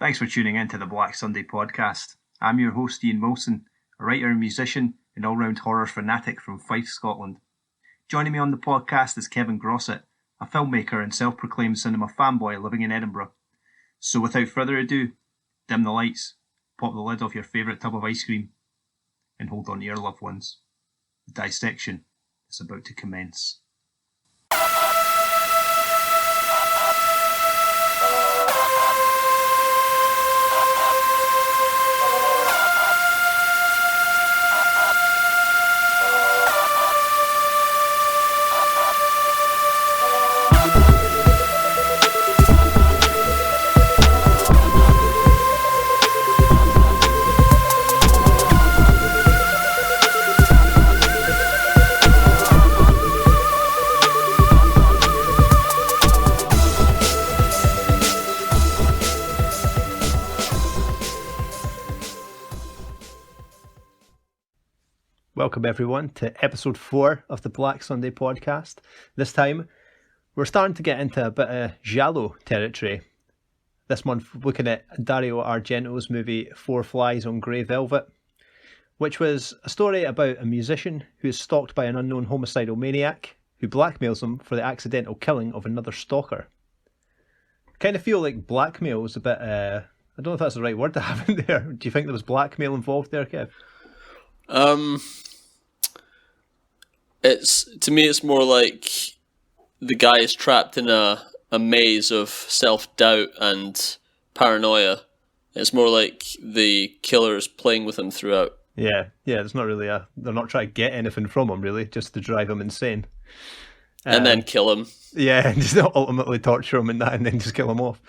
Thanks for tuning in to the Black Sunday podcast. I'm your host, Ian Wilson, a writer and musician and all-round horror fanatic from Fife, Scotland. Joining me on the podcast is Kevin Grossett, a filmmaker and self-proclaimed cinema fanboy living in Edinburgh. So without further ado, dim the lights, pop the lid off your favourite tub of ice cream, and hold on to your loved ones. The dissection is about to commence. Welcome everyone to episode 4 of the Black Sunday podcast. This time we're starting to get into a bit of giallo territory. This month looking at Dario Argento's movie 4 Flies on Grey Velvet, which was a story about a musician who is stalked by an unknown homicidal maniac who blackmails him for the accidental killing of another stalker. I kind of feel like blackmail is a bit, I don't know if that's the right word to have in there. Do you think there was blackmail involved there, Kev? To me, it's more like the guy is trapped in a maze of self-doubt and paranoia. It's more like the killer is playing with him throughout. Yeah, there's not really they're not trying to get anything from him, really, just to drive him insane. And then kill him. Yeah, and just ultimately torture him and then just kill him off.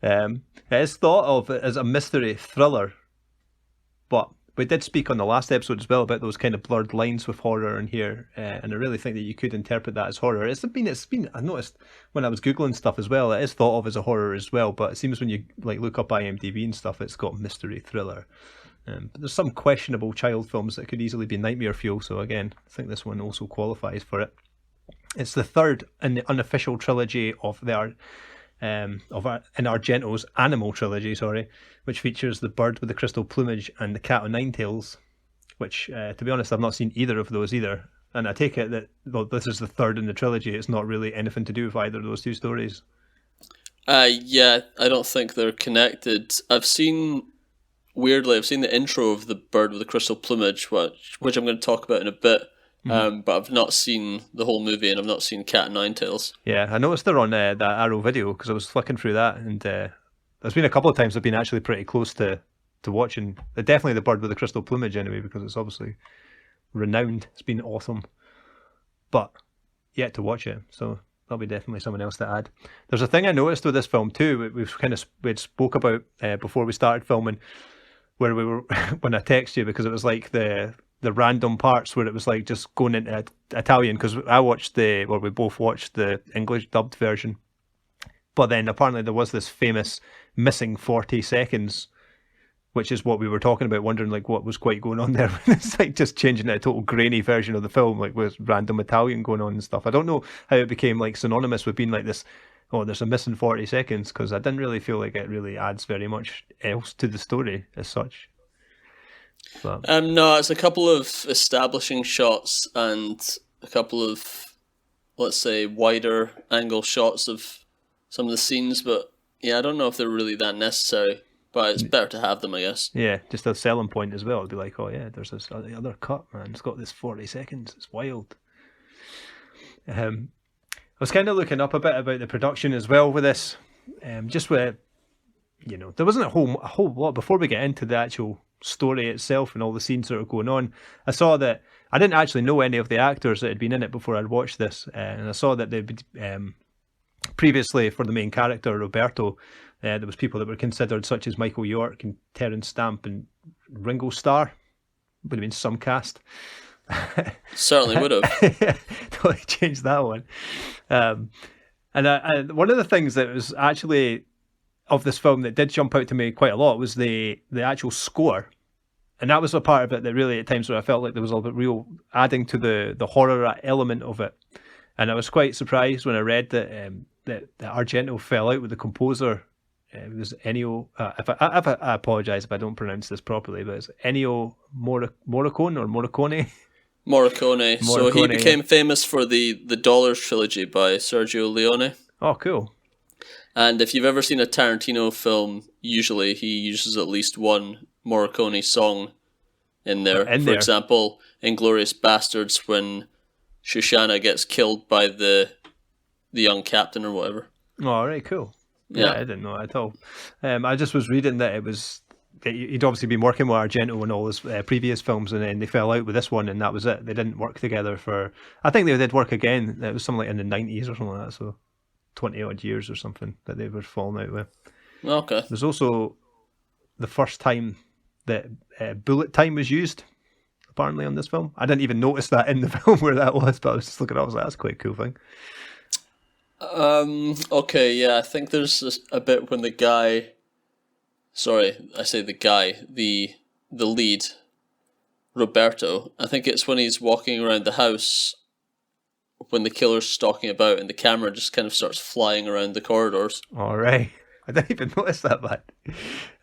It is thought of as a mystery thriller, but we did speak on the last episode as well about those kind of blurred lines with horror in here, and I really think that you could interpret that as horror. It's been. I noticed when I was googling stuff as well, it is thought of as a horror as well. But it seems when you look up IMDb and stuff, it's got mystery thriller. But there's some questionable child films that could easily be nightmare fuel. So again, I think this one also qualifies for it. It's the third in the unofficial trilogy of Argento's Animal trilogy, which features The Bird with the Crystal Plumage and The Cat o' Nine Tails, which, to be honest, I've not seen either of those either. And I take it that, this is the third in the trilogy. It's not really anything to do with either of those two stories. Yeah, I don't think they're connected. I've seen the intro of The Bird with the Crystal Plumage, which I'm going to talk about in a bit. But I've not seen the whole movie, and I've not seen Cat and Nine Tails. Yeah, I noticed they're on that Arrow video because I was flicking through that, and there's been a couple of times I've been actually pretty close to watching. Definitely The Bird with the Crystal Plumage anyway, because it's obviously renowned. It's been awesome, but yet to watch it, so that'll be definitely something else to add. There's a thing I noticed with this film too. We'd spoke about before we started filming, where we were when I texted you, because it was like the random parts where it was like just going into Italian, because we both watched the English dubbed version, but then apparently there was this famous missing 40 seconds, which is what we were talking about, wondering what was quite going on there. It's like just changing a total grainy version of the film, with random Italian going on and stuff. I don't know how it became synonymous with being like this, there's a missing 40 seconds, because I didn't really feel like it really adds very much else to the story as such. But no, it's a couple of establishing shots and a couple of, let's say, wider angle shots of some of the scenes, but yeah, I don't know if they're really that necessary, but it's better to have them, I guess. Yeah, just a selling point as well. It'd be like, oh yeah, there's this other cut, man. It's got this 40 seconds. It's wild. I was kind of looking up a bit about the production as well with this, just with, there wasn't a whole lot before we get into the actual story itself and all the scenes that are going on. I saw that I didn't actually know any of the actors that had been in it before I'd watched this, and I saw that they'd previously, for the main character Roberto, there was people that were considered, such as Michael York and Terence Stamp and Ringo Starr. Would have been some cast. Certainly would have. Totally changed that one. And one of the things that was actually of this film that did jump out to me quite a lot was the actual score. And that was a part of it that really at times where I felt like there was a little bit real adding to the horror element of it. And I was quite surprised when I read that Argento fell out with the composer it was Ennio. I apologize if I don't pronounce this properly, but it's Ennio Morricone or Morricone. Morricone. So he became famous for the Dollars trilogy by Sergio Leone. Oh, cool. And if you've ever seen a Tarantino film, usually he uses at least one Morricone song in there. For example, Inglourious Bastards, when Shoshana gets killed by the young captain or whatever. Oh, right, cool. Yeah, I didn't know that at all. I just was reading that he'd obviously been working with Argento in all his previous films, and then they fell out with this one, and that was it. They didn't work together for... I think they did work again. It was something like in the 90s or something like that, so 20-odd years or something that they were falling out with. Okay. There's also the first time that bullet time was used, apparently, on this film. I didn't even notice that in the film where that was, but I was just looking at it, I was like, that's quite a cool thing. Okay, yeah, I think there's a bit when the guy... Sorry, I say the guy, the lead, Roberto. I think it's when he's walking around the house when the killer's stalking about and the camera just kind of starts flying around the corridors. All right. I didn't even notice that, man.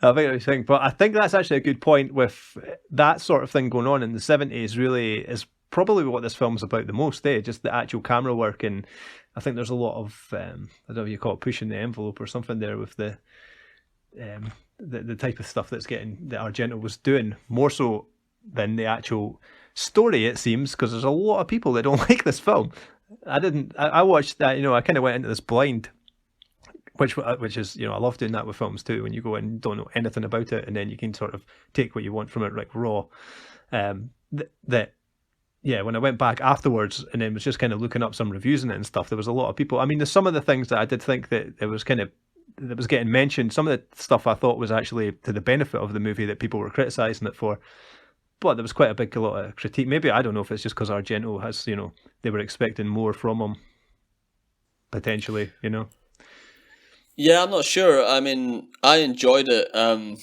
But I think that's actually a good point with that sort of thing going on in the 70s really is probably what this film's about the most, just the actual camera work. And I think there's a lot of, I don't know if you call it pushing the envelope or something there with the type of stuff that Argento was doing, more so than the actual story, it seems, because there's a lot of people that don't like this film. I watched that, I kind of went into this blind, which is, I love doing that with films too, when you go in and don't know anything about it, and then you can sort of take what you want from it, like raw. When I went back afterwards and then was just kind of looking up some reviews on it and stuff, there was a lot of people. I mean, there's some of the things that I did think that it was that was getting mentioned. Some of the stuff I thought was actually to the benefit of the movie that people were criticising it for. But there was quite a lot of critique. Maybe, I don't know if it's just because Argento has, they were expecting more from him, potentially, Yeah, I'm not sure. I mean, I enjoyed it. I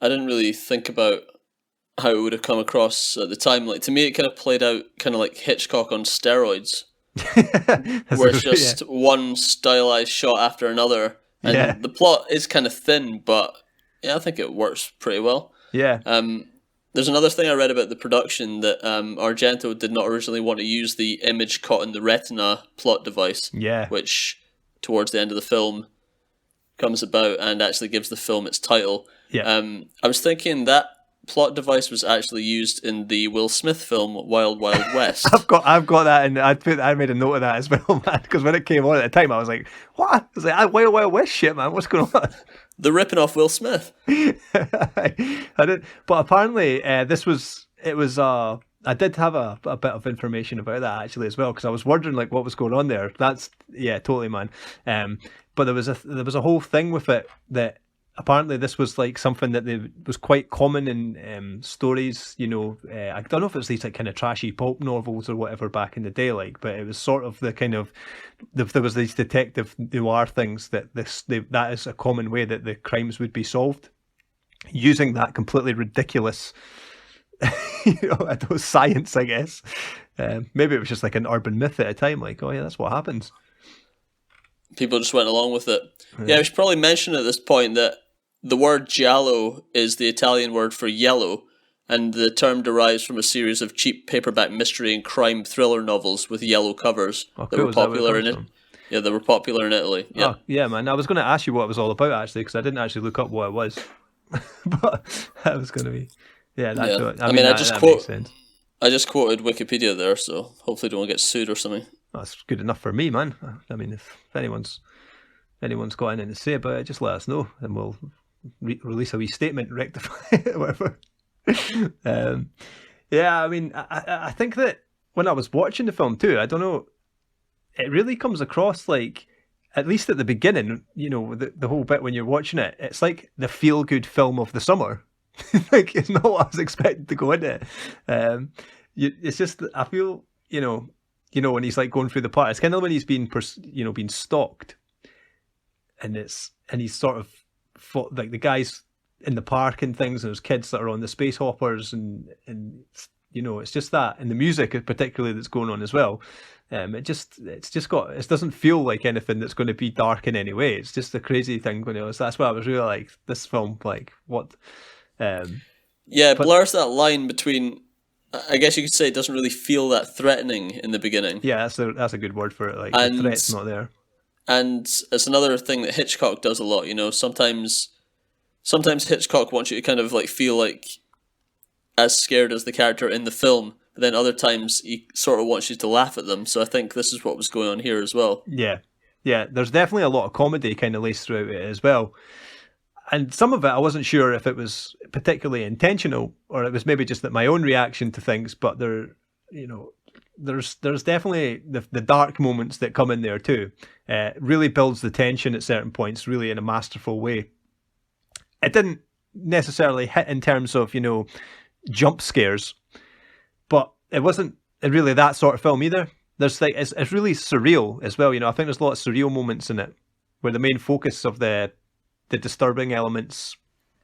didn't really think about how it would have come across at the time. Like, to me, it kind of played out kind of like Hitchcock on steroids, where it's just one stylized shot after another. And the plot is kind of thin, but yeah, I think it works pretty well. Yeah. There's another thing I read about the production that Argento did not originally want to use the image caught in the retina plot device. Yeah. Which, towards the end of the film, comes about and actually gives the film its title. Yeah. I was thinking that plot device was actually used in the Will Smith film Wild Wild West. I've got that, and I made a note of that as well, man. Because when it came on at the time, I was like, "What?" I was like, "Wild Wild West shit, man. What's going on?" They're ripping off Will Smith. I did, but apparently this was. It was. I did have a bit of information about that actually as well, because I was wondering like what was going on there. That's totally, man. But there was a whole thing with it that. Apparently, this was like something that was quite common in stories. I don't know if it was these like kind of trashy pulp novels or whatever back in the day, but it was sort of the kind of there was these detective noir things that that is a common way that the crimes would be solved, using that completely ridiculous, science, I guess. Maybe it was just like an urban myth at a time, like, oh yeah, that's what happens. People just went along with it. Yeah, we should probably mention at this point that the word giallo is the Italian word for yellow, and the term derives from a series of cheap paperback mystery and crime thriller novels with yellow covers that were popular in it. Yeah, they were popular in Italy. Yeah, yeah, man. I was going to ask you what it was all about actually, because I didn't actually look up what it was, but that was going to be I mean, I just quoted Wikipedia there, so hopefully don't get sued or something. That's good enough for me, man. I mean, if anyone's got anything to say about it, just let us know, and we'll release a wee statement, rectify it, whatever. I mean, I think that when I was watching the film too, I don't know, it really comes across like, at least at the beginning, the whole bit when you're watching it, it's like the feel-good film of the summer. Like, it's not what I was expecting to go into it. It's just, I feel, when he's like going through the park, it's kind of when he's being stalked, and he's sort of like the guys in the park and things, and there's kids that are on the space hoppers, and You know, it's just that, and the music particularly that's going on as well. It doesn't feel like anything that's going to be dark in any way. It's just a crazy thing going on. So that's why I was really like this film, like what. Yeah, it blurs that line between. I guess you could say it doesn't really feel that threatening in the beginning. Yeah, that's a good word for it. Like the threat's not there. And it's another thing that Hitchcock does a lot. You know, sometimes Hitchcock wants you to kind of like feel like as scared as the character in the film, but then other times he sort of wants you to laugh at them. So I think this is what was going on here as well. Yeah. There's definitely a lot of comedy kind of laced throughout it as well. And some of it, I wasn't sure if it was particularly intentional or it was maybe just that my own reaction to things. But there's definitely the dark moments that come in there too. Really builds the tension at certain points, really in a masterful way. It didn't necessarily hit in terms of, jump scares, but it wasn't really that sort of film either. There's like it's really surreal as well. I think there's a lot of surreal moments in it where the main focus of the disturbing elements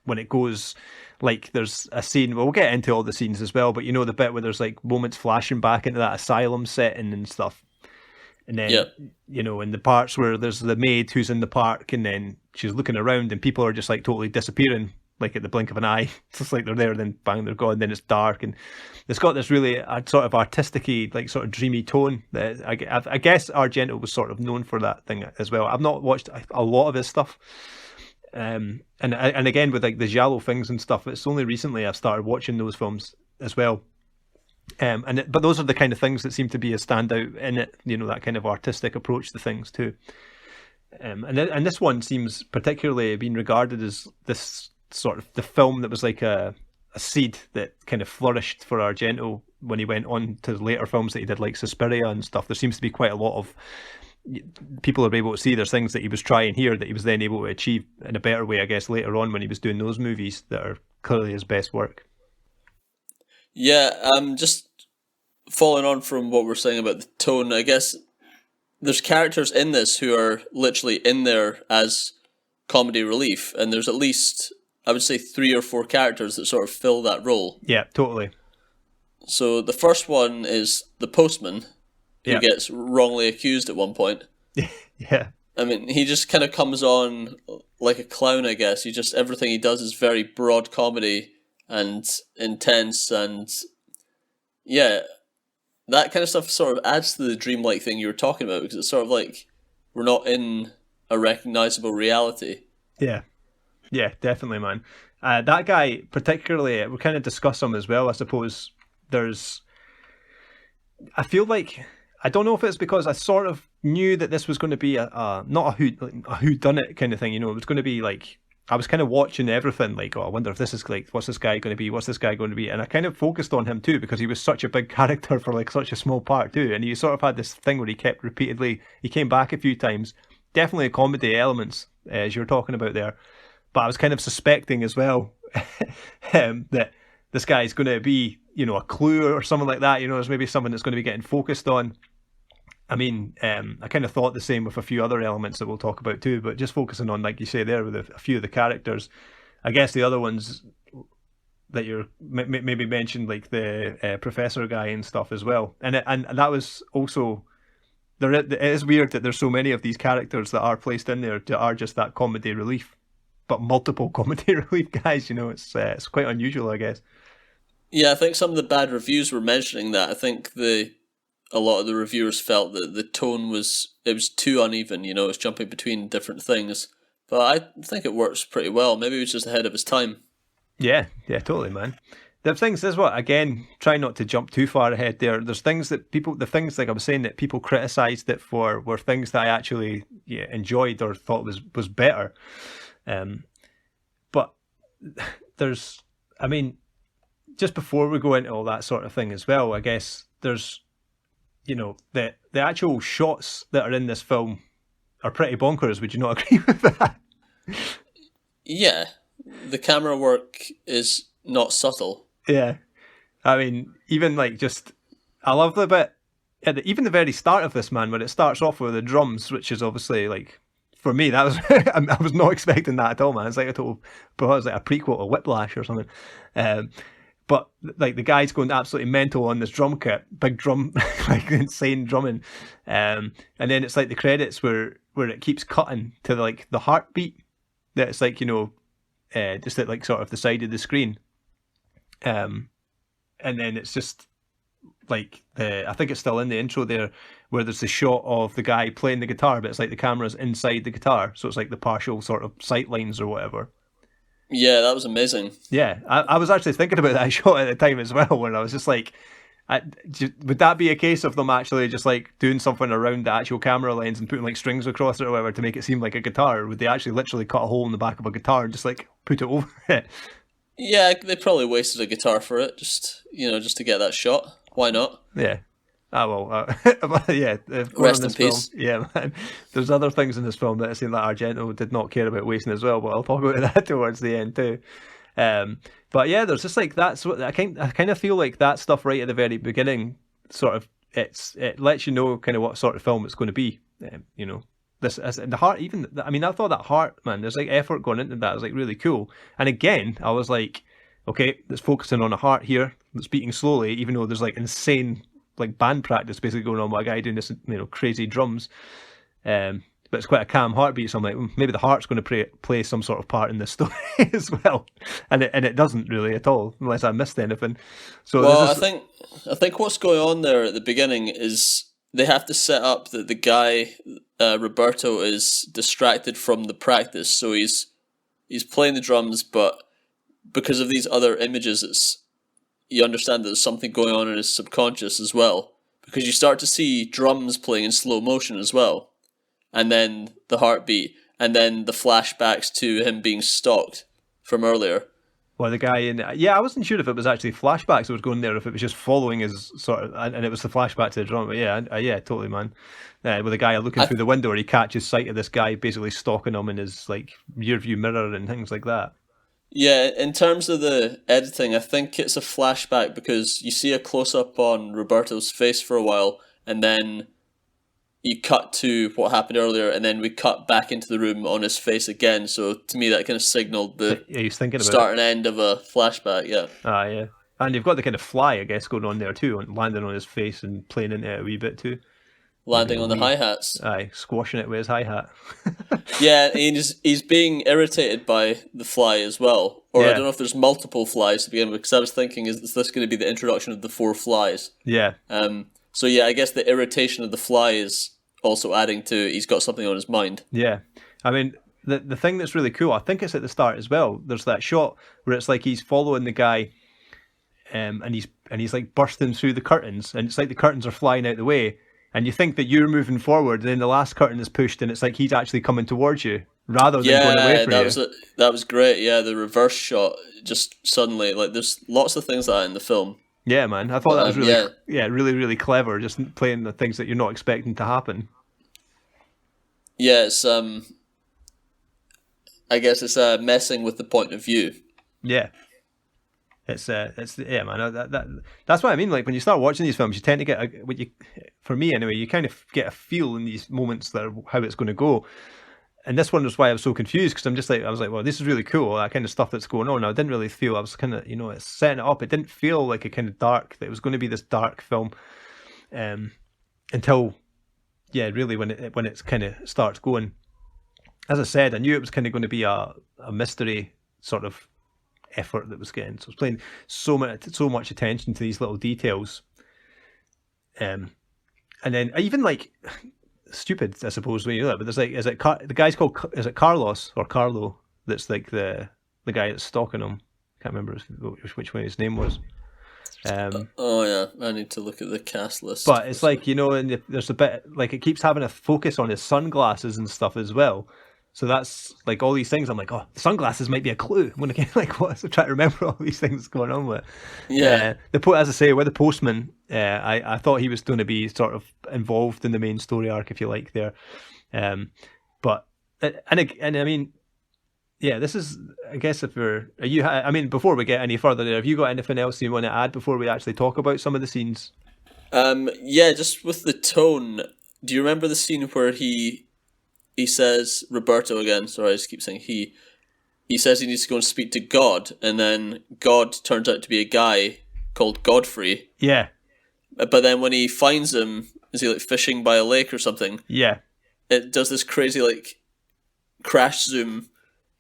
when it goes like there's a scene. Well, we'll get into all the scenes as well, but the bit where there's like moments flashing back into that asylum setting and stuff. And then, in the parts where there's the maid who's in the park and then she's looking around and people are just like totally disappearing, like at the blink of an eye. It's just like they're there, then bang, they're gone. Then it's dark, and it's got this really sort of artistic-y, like sort of dreamy tone. That I guess Argento was sort of known for that thing as well. I've not watched a lot of his stuff, and again with like the giallo things and stuff. It's only recently I've started watching those films as well. But those are the kind of things that seem to be a standout in it. That kind of artistic approach to things too. And this one seems particularly being regarded as this sort of the film that was like a seed that kind of flourished for Argento when he went on to later films that he did, like Suspiria and stuff. There seems to be quite a lot of people are able to see there's things that he was trying here that he was then able to achieve in a better way, I guess, later on when he was doing those movies that are clearly his best work. Yeah, just following on from what we're saying about the tone, I guess there's characters in this who are literally in there as comedy relief, and there's at least, I would say, 3 or 4 characters that sort of fill that role. Yeah, totally. So the first one is the postman, who gets wrongly accused at one point. Yeah. I mean, he just kind of comes on like a clown, I guess. Everything he does is very broad comedy and intense, and yeah, that kind of stuff sort of adds to the dreamlike thing you were talking about, because it's sort of like we're not in a recognizable reality. Yeah, definitely, man. That guy particularly, we kind of discuss him as well, I suppose. I feel like, I don't know if it's because I sort of knew that this was going to be not a whodunit kind of thing, it was going to be like, I was kind of watching everything like, I wonder if this is like, what's this guy going to be? And I kind of focused on him too, because he was such a big character for like such a small part too. And he sort of had this thing where he kept repeatedly, he came back a few times, definitely comedy elements, as you were talking about there. But I was kind of suspecting as well that this guy's going to be, a clue or something like that, there's maybe someone that's going to be getting focused on. I mean, I kind of thought the same with a few other elements that we'll talk about too, but just focusing on, like you say there, with a few of the characters. I guess the other ones that you're maybe mentioned, like the professor guy and stuff as well. And that was also, it is weird that there's so many of these characters that are placed in there that are just that comedy relief, but multiple comedy relief guys, it's quite unusual, I guess. Yeah, I think some of the bad reviews were mentioning that. I think a lot of the reviewers felt that the tone was too uneven, it's jumping between different things. But I think it works pretty well. Maybe he was just ahead of his time. Yeah, totally, man. The things is what, again, try not to jump too far ahead there. There's things that the things like I was saying that people criticised it for were things that I actually enjoyed or thought was better. But there's, I mean, just before we go into all that sort of thing as well, I guess there's, the actual shots that are in this film are pretty bonkers. Would you not agree with that? Yeah, the camera work is not subtle. Yeah, I mean, even like just, I love the bit even the very start of this, man, when it starts off with the drums, which is obviously like, for me, that was I was not expecting that at all, man. It's like a total, but it was like a prequel to Whiplash or something. but like the guy's going absolutely mental on this drum kit, big drum, like insane drumming, and then it's like the credits where it keeps cutting to like the heartbeat. That's like, you know, just at like sort of the side of the screen, and then it's just like I think it's still in the intro there, where there's the shot of the guy playing the guitar, but it's like the camera's inside the guitar, so it's like the partial sort of sight lines or whatever. Yeah, that was amazing. Yeah, I was actually thinking about that shot at the time as well, when I was just like, would that be a case of them actually just like doing something around the actual camera lens and putting like strings across it or whatever to make it seem like a guitar? Or would they actually literally cut a hole in the back of a guitar and just like put it over it? Yeah, they probably wasted a guitar for it, just to get that shot. Why not? Yeah. Ah, well, yeah. Rest in peace. Film, yeah, man. There's other things in this film that I seem like Argento did not care about wasting as well, but I'll talk about that towards the end too. But yeah, there's just like that's what I kind of feel like that stuff right at the very beginning. Sort of, it lets you know kind of what sort of film it's going to be. You know, this as the heart. Even I mean, I thought that heart, man. There's like effort going into that. It was like really cool. And again, I was like, okay, it's focusing on a heart here. It's beating slowly, even though there's like insane like band practice basically going on with a guy doing this, you know, crazy drums. But it's quite a calm heartbeat, so I'm like, maybe the heart's going to play some sort of part in this story as well, and it doesn't really at all, unless I missed anything. So well, I think what's going on there at the beginning is they have to set up that the guy Roberto is distracted from the practice, so he's playing the drums, but because of these other images, you understand that there's something going on in his subconscious as well, because you start to see drums playing in slow motion as well, and then the heartbeat, and then the flashbacks to him being stalked from earlier. Well, the guy in I wasn't sure if it was actually flashbacks that was going there, if it was just following his sort of, and it was the flashback to the drum. But yeah, totally, man. With the guy looking through the window, where he catches sight of this guy basically stalking him in his like rear view mirror and things like that. Yeah, in terms of the editing, I think it's a flashback because you see a close-up on Roberto's face for a while, and then you cut to what happened earlier, and then we cut back into the room on his face again. So to me, that kind of signaled the he's thinking about start and end of a flashback, yeah. Yeah. And you've got the kind of fly, I guess, going on there too, landing on his face and playing into it a wee bit too. Landing on the hi-hats. Aye, squashing it with his hi-hat. Yeah, he's being irritated by the fly as well. Or I don't know if there's multiple flies to begin with, because I was thinking, is this going to be the introduction of the 4 flies? Yeah. So yeah, I guess the irritation of the fly is also adding to he's got something on his mind. Yeah. I mean, the thing that's really cool, I think it's at the start as well, there's that shot where it's like he's following the guy and he's like bursting through the curtains, and it's like the curtains are flying out the way. And you think that you're moving forward, and then the last curtain is pushed, and it's like he's actually coming towards you rather than going away from you. That was great. Yeah, the reverse shot just suddenly, like, there's lots of things like that in the film. Yeah, man, I thought that was really, really clever. Just playing the things that you're not expecting to happen. Yeah, it's I guess it's messing with the point of view. Yeah. It's yeah, man. That's what I mean. Like when you start watching these films, you tend to get for me anyway, you kind of get a feel in these moments that are how it's going to go. And this one was why I was so confused, because I was like, well, this is really cool, that kind of stuff that's going on. I didn't really feel, I was kind of, it's setting it up. It didn't feel like a kind of dark, that it was going to be this dark film, until, really when it kind of starts going. As I said, I knew it was kind of going to be a mystery sort of effort that was getting. So I was paying so much attention to these little details, and then even like stupid, I suppose, when you know that. But there's like, the guy's called, is it Carlos or Carlo? That's like the guy that's stalking him. Can't remember which one his name was. Oh yeah, I need to look at the cast list. But it's like, and there's a bit like it keeps having a focus on his sunglasses and stuff as well. So that's like all these things. I'm like, oh, the sunglasses might be a clue. I'm gonna get like what? So try to remember all these things going on with. Yeah. As I say, with the postman, I thought he was going to be sort of involved in the main story arc, if you like, there. But and I mean, yeah, this is, I guess, before we get any further there, have you got anything else you want to add before we actually talk about some of the scenes? Yeah, just with the tone. Do you remember the scene where he says Roberto again? Sorry, I just keep saying he he says he needs to go and speak to God, and then God turns out to be a guy called Godfrey. Yeah. But then when he finds him, is he like fishing by a lake or something? Yeah. It does this crazy like crash zoom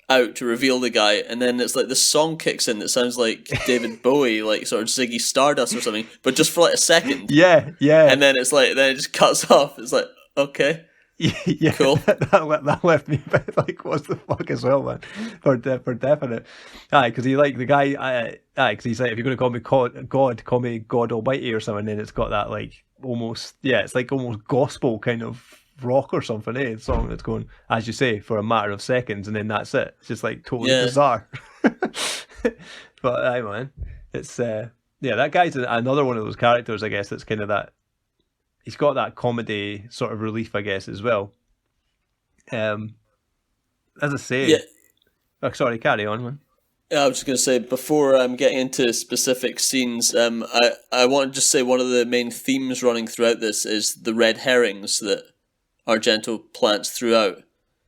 out to reveal the guy, and then it's like this song kicks in that sounds like David Bowie, like sort of Ziggy Stardust or something, but just for like a second. Yeah. And then it's like, then it just cuts off. It's like, okay. Yeah, cool. That left me a bit like, what the fuck as well, man? For definite. Because he like the guy. Because he's like, if you're going to call me God, call me God Almighty or something. And it's got that like almost, it's like almost gospel kind of rock or something. A song that's going, as you say, for a matter of seconds, and then that's it. It's just like totally bizarre. But man, it's that guy's another one of those characters, I guess. That's kind of that. He's got that comedy sort of relief, I guess, as well. As I say, sorry, carry on, man. Yeah, I was just going to say, before I'm getting into specific scenes, I want to just say one of the main themes running throughout this is the red herrings that Argento plants throughout.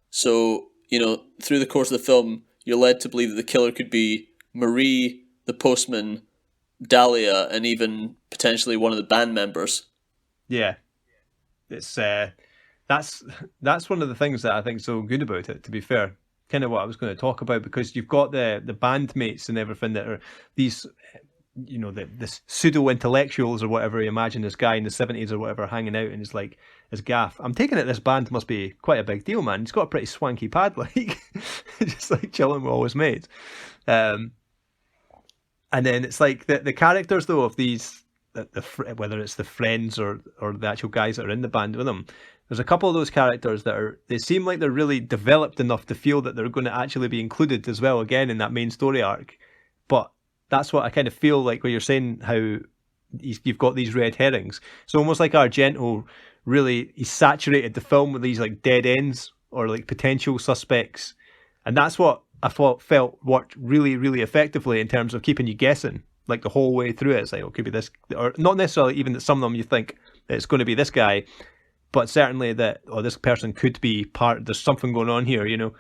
So, through the course of the film, you're led to believe that the killer could be Marie, the postman, Dahlia, and even potentially one of the band members. Yeah, it's that's one of the things that I think is so good about it. To be fair, kind of what I was going to talk about, because you've got the bandmates and everything that are these, the pseudo intellectuals or whatever. You imagine this guy in the 70s or whatever hanging out in his like his gaff. I'm taking it this band must be quite a big deal, man. He's got a pretty swanky pad, like just like chilling with all his mates. And then it's like the characters though of these. Whether it's the friends or the actual guys that are in the band with them, there's a couple of those characters that they seem like they're really developed enough to feel that they're going to actually be included as well again in that main story arc. But that's what I kind of feel like when you're saying how you've got these red herrings. So almost like Argento really, he saturated the film with these like dead ends or like potential suspects, and that's what I felt worked really, really effectively in terms of keeping you guessing. Like the whole way through it, it's like, it could be this, or not necessarily even that some of them you think it's going to be this guy, but certainly that, this person could be there's something going on here,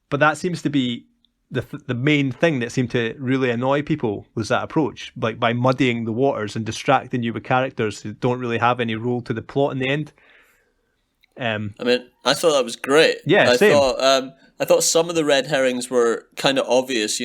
But that seems to be the main thing that seemed to really annoy people, was that approach, like by muddying the waters and distracting you with characters who don't really have any role to the plot in the end. I mean, I thought that was great. Yeah, same. I thought some of the red herrings were kind of obvious,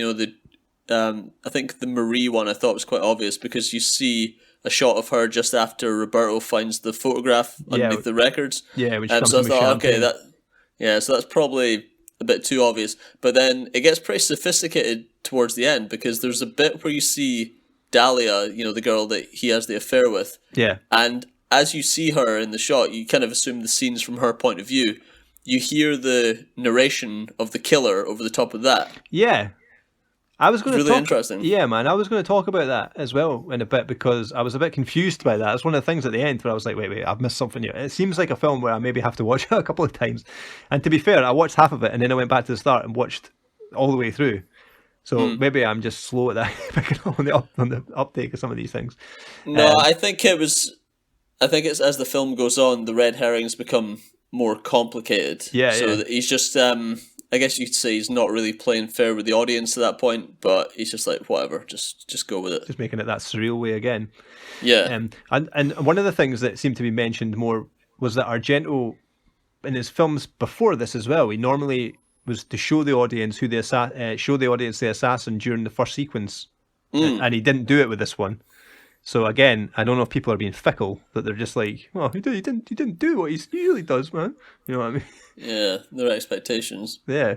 I think the Marie one I thought was quite obvious because you see a shot of her just after Roberto finds the photograph underneath the records. Yeah, when she comes so I with thought, champagne. so that's probably a bit too obvious. But then it gets pretty sophisticated towards the end because there's a bit where you see Dahlia, the girl that he has the affair with. Yeah. And as you see her in the shot, you kind of assume the scene's from her point of view. You hear the narration of the killer over the top of that. Yeah. I was going to talk. Interesting. Yeah, man. I was going to talk about that as well in a bit because I was a bit confused by that. It's one of the things at the end where I was like, wait, I've missed something here. It seems like a film where I maybe have to watch it a couple of times. And to be fair, I watched half of it and then I went back to the start and watched all the way through. So maybe I'm just slow at that, picking up on the uptake of some of these things. No, I think it's as the film goes on, the red herrings become more complicated. Yeah. So he's just. I guess you could say he's not really playing fair with the audience at that point, but he's just like, whatever, just go with it. Just making it that surreal way again. Yeah. And one of the things that seemed to be mentioned more was that Argento, in his films before this as well, he normally was to show the audience the assassin during the first sequence, and he didn't do it with this one. So again, I don't know if people are being fickle, that they're just like, well, he didn't do what he usually does, man. You know what I mean? Yeah, their expectations. Yeah.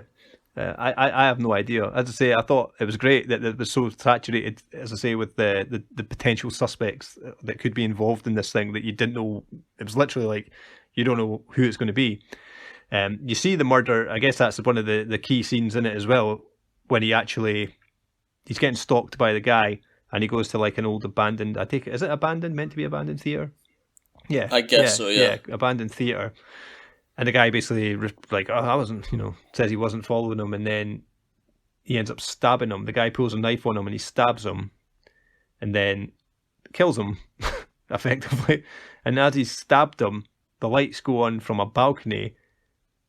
I have no idea. As I say, I thought it was great that it was so saturated, as I say, with the potential suspects that could be involved in this thing that you didn't know. It was literally like, you don't know who it's going to be. You see the murder, I guess that's one of the key scenes in it as well, when he's getting stalked by the guy, and he goes to like an old abandoned, is it abandoned, meant to be abandoned theatre? Yeah. I guess so, yeah. Yeah, abandoned theatre. And the guy basically like, I wasn't, says he wasn't following him, and then he ends up stabbing him. The guy pulls a knife on him and he stabs him and then kills him, effectively. And as he's stabbed him, the lights go on from a balcony,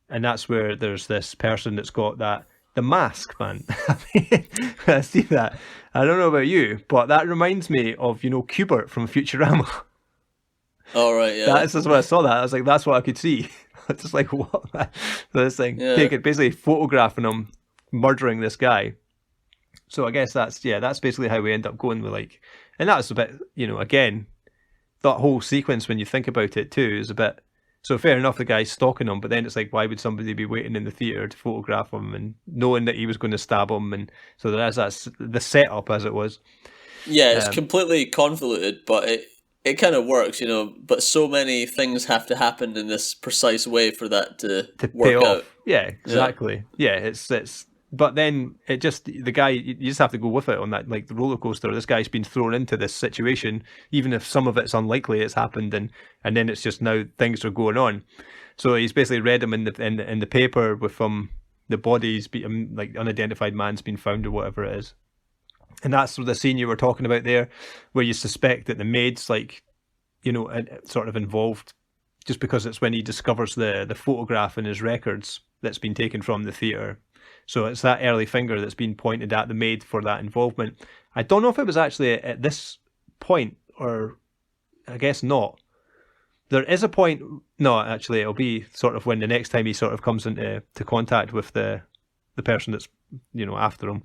and that's where there's this person that's got that The Mask, man. I mean, I see that. I don't know about you, but that reminds me of, Qbert from Futurama. All right, yeah, That's just when I saw that. I was like, that's what I could see. It's just like, what? Man? So this thing, yeah, basically photographing him murdering this guy. So I guess that's basically how we end up going with like, and that's a bit, again, that whole sequence when you think about it too is a bit. So fair enough, the guy's stalking him, but then it's like, why would somebody be waiting in the theater to photograph him and knowing that he was going to stab him? And so there's the setup as it was. yeah. It's completely convoluted, but it kind of works, But so many things have to happen in this precise way for that to pay work off. out. Yeah, exactly. Yeah, it's. But then the guy, you just have to go with it on that, like the roller coaster. This guy's been thrown into this situation, even if some of it's unlikely it's happened, and then it's just now things are going on. So he's basically read him in the paper with the body's like unidentified man's been found or whatever it is, and that's the scene you were talking about there, where you suspect that the maid's like, sort of involved, just because it's when he discovers the photograph in his records that's been taken from the theater. So it's that early finger that's been pointed at the maid for that involvement. I don't know if it was actually at this point, or I guess not. There is a point. No, actually, it'll be sort of when the next time he sort of comes into contact with the person that's after him.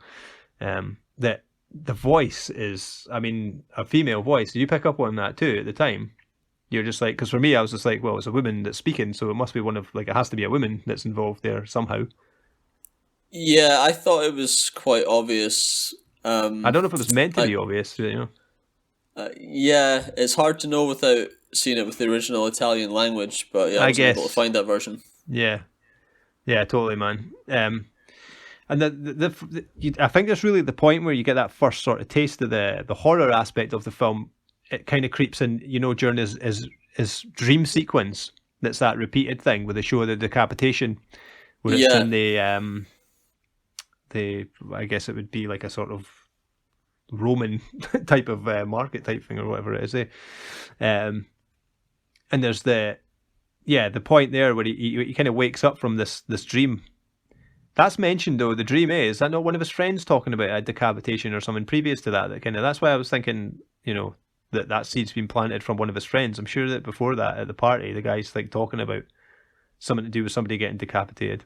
That the voice is, I mean, a female voice. Did you pick up on that too at the time? You're just like, because for me, I was just like, well, it's a woman that's speaking, so it must be it has to be a woman that's involved there somehow. Yeah, I thought it was quite obvious. I don't know if it was meant to be obvious, Yeah, it's hard to know without seeing it with the original Italian language, but yeah, I was able to find that version. Yeah, totally, man. And I think that's really the point where you get that first sort of taste of the horror aspect of the film. It kind of creeps in, during his dream sequence. That's that repeated thing where they show the decapitation, where it's in I guess it would be like a sort of Roman type of market type thing or whatever it is. And there's the point there where he kind of wakes up from this dream. That's mentioned though. The dream is that not one of his friends talking about a decapitation or something previous to that? That's why I was thinking, that seed's been planted from one of his friends. I'm sure that before that at the party, the guy's like talking about something to do with somebody getting decapitated.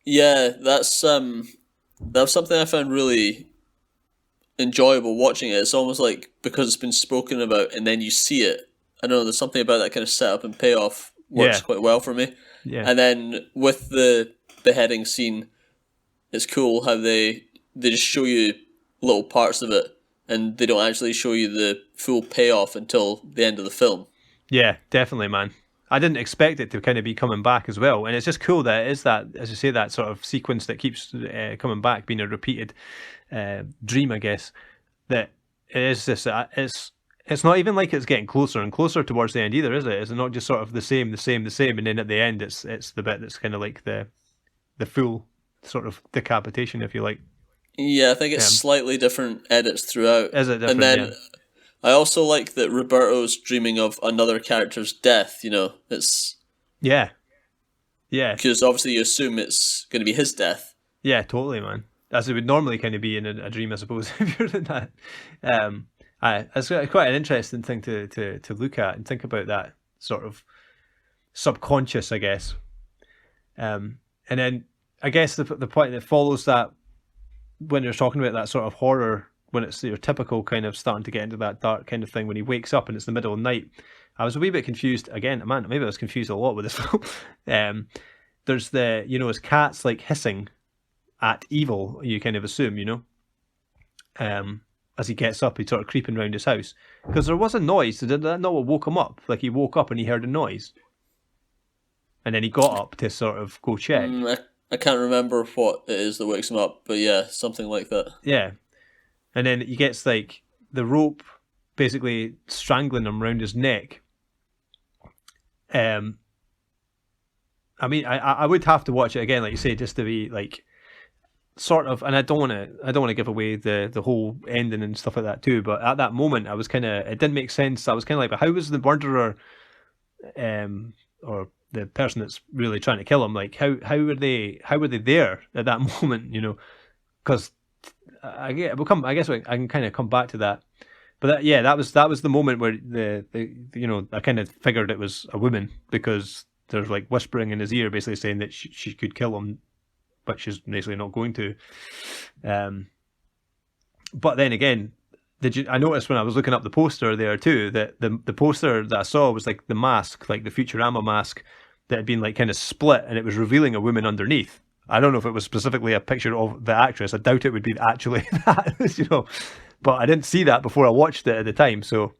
Yeah, that's something I found really enjoyable watching it. It's almost like because it's been spoken about and then you see it. I don't know, there's something about that kind of setup and payoff works quite well for me. Yeah. And then with the beheading scene, it's cool how they just show you little parts of it and they don't actually show you the full payoff until the end of the film. Yeah, definitely, man. I didn't expect it to kind of be coming back as well. And it's just cool that it is that, as you say, that sort of sequence that keeps coming back, being a repeated dream, I guess, that it is this, it's not even like it's getting closer and closer towards the end either, is it? It's not just sort of the same, and then at the end it's the bit that's kind of like the full sort of decapitation, if you like. Yeah, I think it's slightly different edits throughout. Is it different? And then I also like that Roberto's dreaming of another character's death, it's... Yeah. Because obviously you assume it's going to be his death. Yeah, totally, man. As it would normally kind of be in a dream, I suppose, if you're in that. It's quite an interesting thing to look at and think about, that sort of subconscious, I guess. And then I guess the point that follows that, when you're talking about that sort of horror, when it's your typical kind of starting to get into that dark kind of thing, when he wakes up and it's the middle of the night, I was a wee bit confused again. Man, maybe I was confused a lot with this film. There's his cat's like hissing at evil, you kind of assume, as he gets up, he's sort of creeping around his house, because there was a noise. Did that not what woke him up? Like he woke up and he heard a noise, and then he got up to sort of go check. I can't remember what it is that wakes him up, but yeah, something like that. Yeah. And then he gets like the rope basically strangling him around his neck. I mean, I would have to watch it again, like you say, just to be like sort of, and I don't want to give away the whole ending and stuff like that too. But at that moment, I was it didn't make sense. I was kind of like, but how was the murderer, or the person that's really trying to kill him, like how were they there at that moment, you know? Because I guess I can kind of come back to that. But that was the moment where the you know, I kind of figured it was a woman, because there's like whispering in his ear, basically saying that she could kill him, but she's basically not going to. But then again, I noticed when I was looking up the poster there too, that the poster that I saw was like the mask, like the Futurama mask that had been like kind of split, and it was revealing a woman underneath. I don't know if it was specifically a picture of the actress. I doubt it would be actually that, you know. But I didn't see that before I watched it at the time, so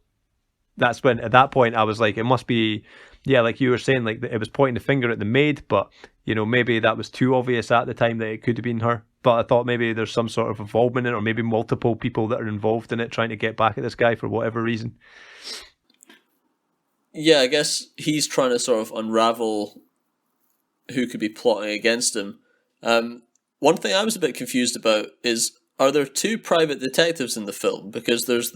that's when at that point I was like, it must be, yeah, like you were saying, like it was pointing the finger at the maid, but you know, maybe that was too obvious at the time that it could have been her. But I thought maybe there's some sort of involvement in it, or maybe multiple people that are involved in it trying to get back at this guy for whatever reason. Yeah, I guess he's trying to sort of unravel who could be plotting against him. One thing I was a bit confused about is, are there two private detectives in the film? Because there's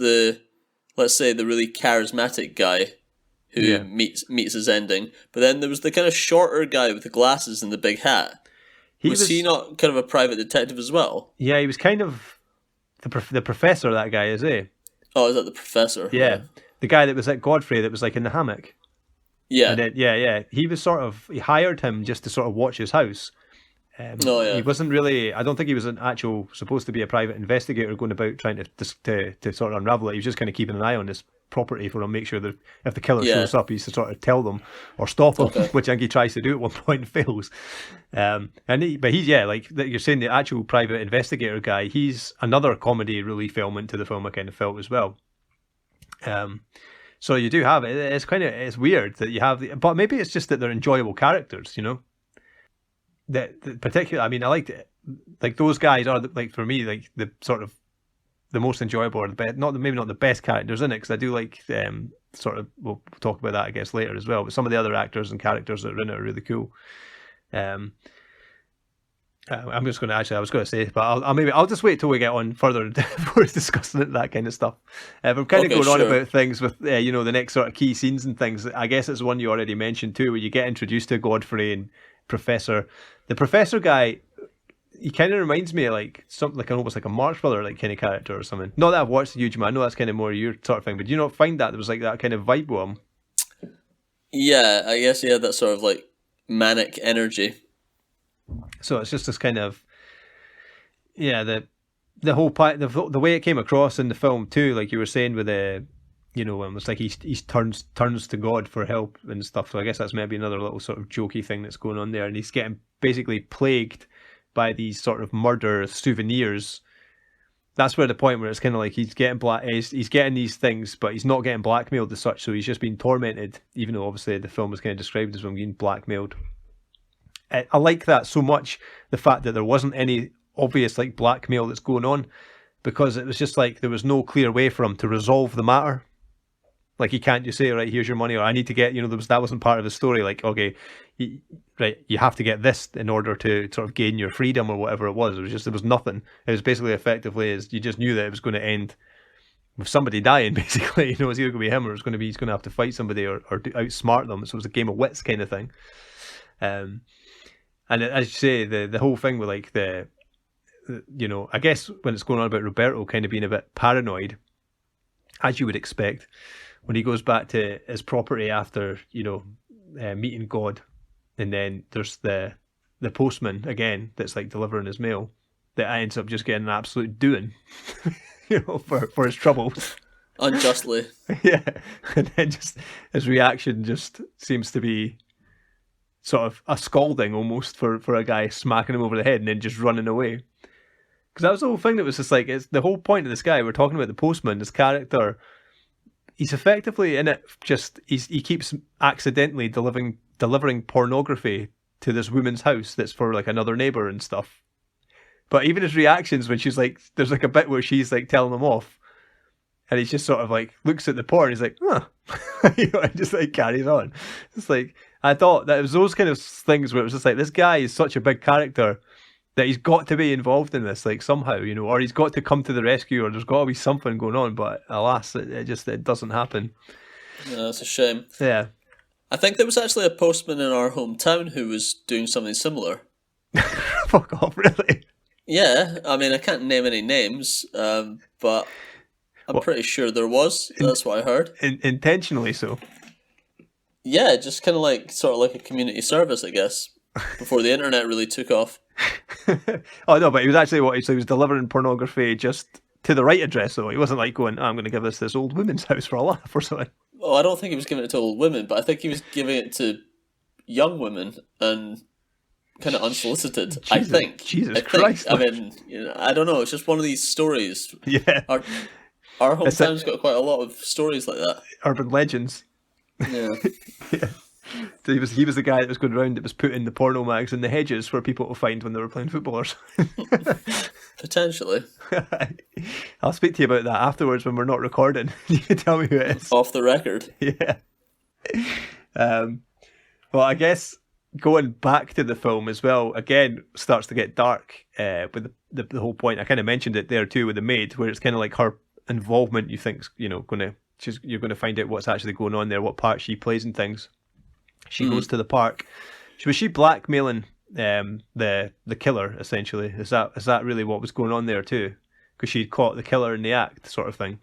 let's say, the really charismatic guy who meets his ending, but then there was the kind of shorter guy with the glasses and the big hat. Was he not kind of a private detective as well? Yeah, he was kind of the professor, that guy, is he? Oh, is that the professor? Yeah. The guy that was at Godfrey, that was like in the hammock. Yeah. And then, he was he hired him just to sort of watch his house. He wasn't really, I don't think he was supposed to be a private investigator going about trying to sort of unravel it. He was just kind of keeping an eye on this property for him, make sure that if the killer shows up, he's to sort of tell them or stop him, which I think he tries to do at one point and fails. But he's, like you're saying, the actual private investigator guy, he's another comedy relief element to the film, I kind of felt as well. So you do have it. It's weird that you have but maybe it's just that they're enjoyable characters, you know. That particular, I mean, I liked it. Like those guys are like, for me, like the sort of the most enjoyable, or the best, maybe not the best characters in it, because I do like sort of, we'll talk about that I guess later as well. But some of the other actors and characters that are in it are really cool. I'm just going to I was going to say, but I'll just wait till we get on further before discussing it, that kind of stuff. I'm kind of going on about things with you know, the next sort of key scenes and things. I guess it's one you already mentioned too, where you get introduced to Godfrey and Professor. The Professor guy, he kind of reminds me of like something like almost like a Marx Brother like kind of character or something. Not that I've watched a huge amount. I know that's kind of more your sort of thing, but do you not find that there was like that kind of vibe with him? Yeah, I guess he had that sort of like manic energy. So it's just this kind of, the whole the way it came across in the film too, like you were saying with the, you know, when it's like he turns to God for help and stuff. So I guess that's maybe another little sort of jokey thing that's going on there, and he's getting basically plagued by these sort of murder souvenirs. That's where the point where it's kind of like he's getting these things, but he's not getting blackmailed as such. So he's just being tormented, even though obviously the film was kind of described as him being blackmailed. I like that so much, the fact that there wasn't any obvious like blackmail that's going on, because it was just like there was no clear way for him to resolve the matter. Like he can't just say, right, here's your money, or I need to get, you know, that wasn't part of the story. Like, okay, you have to get this in order to sort of gain your freedom or whatever it was. There was nothing. It was basically effectively as you just knew that it was going to end with somebody dying, basically. You know, it's either going to be him or he's going to have to fight somebody or outsmart them. So it was a game of wits kind of thing. And as you say, the whole thing with like you know, I guess when it's going on about Roberto kind of being a bit paranoid, as you would expect, when he goes back to his property after, you know, meeting God, and then there's the postman again that's like delivering his mail, that ends up just getting an absolute doing, you know, for his troubles. Unjustly. Yeah. And then just his reaction just seems to be sort of a scalding almost for a guy smacking him over the head and then just running away. Because that was the whole thing that was just like, it's the whole point of this guy. We're talking about the postman, this character. He's effectively in it, just he keeps accidentally delivering pornography to this woman's house that's for like another neighbor and stuff. But even his reactions when she's like, there's like a bit where she's like telling him off, and he's just sort of like looks at the porn, he's like, huh, you know, and just like carries on. It's like, I thought that it was those kind of things where it was just like, this guy is such a big character that he's got to be involved in this, like somehow, you know, or he's got to come to the rescue, or there's got to be something going on. But alas, it doesn't happen. Yeah, that's a shame. Yeah. I think there was actually a postman in our hometown who was doing something similar. Fuck off, really? Yeah, I mean, I can't name any names, but I'm What? pretty sure there was. That's what I heard. Intentionally so. Yeah, just kind of like, sort of like a community service, I guess, before the internet really took off. Oh no, but he was actually he was delivering pornography just to the right address, though. He wasn't like going, "Oh, I'm going to give this old woman's house for a laugh or something." Oh, I don't think he was giving it to old women, but I think he was giving it to young women and kind of unsolicited. I think. Jesus Christ! I mean, I don't know. It's just one of these stories. Yeah, Our hometown's got quite a lot of stories like that. Urban legends. Yeah. Yeah. So he was the guy that was going around that was putting the porno mags in the hedges for people to find when they were playing football or something. Potentially. I'll speak to you about that afterwards when we're not recording. You can tell me who it is. Off the record. Yeah. Well, I guess going back to the film as well, again, starts to get dark with the whole point. I kind of mentioned it there too with the maid, where it's kind of like her involvement, you think, you're going to find out what's actually going on there, what part she plays in things. She goes to the park. Was she blackmailing the killer, essentially? Is that really what was going on there too? Because she'd caught the killer in the act, sort of thing.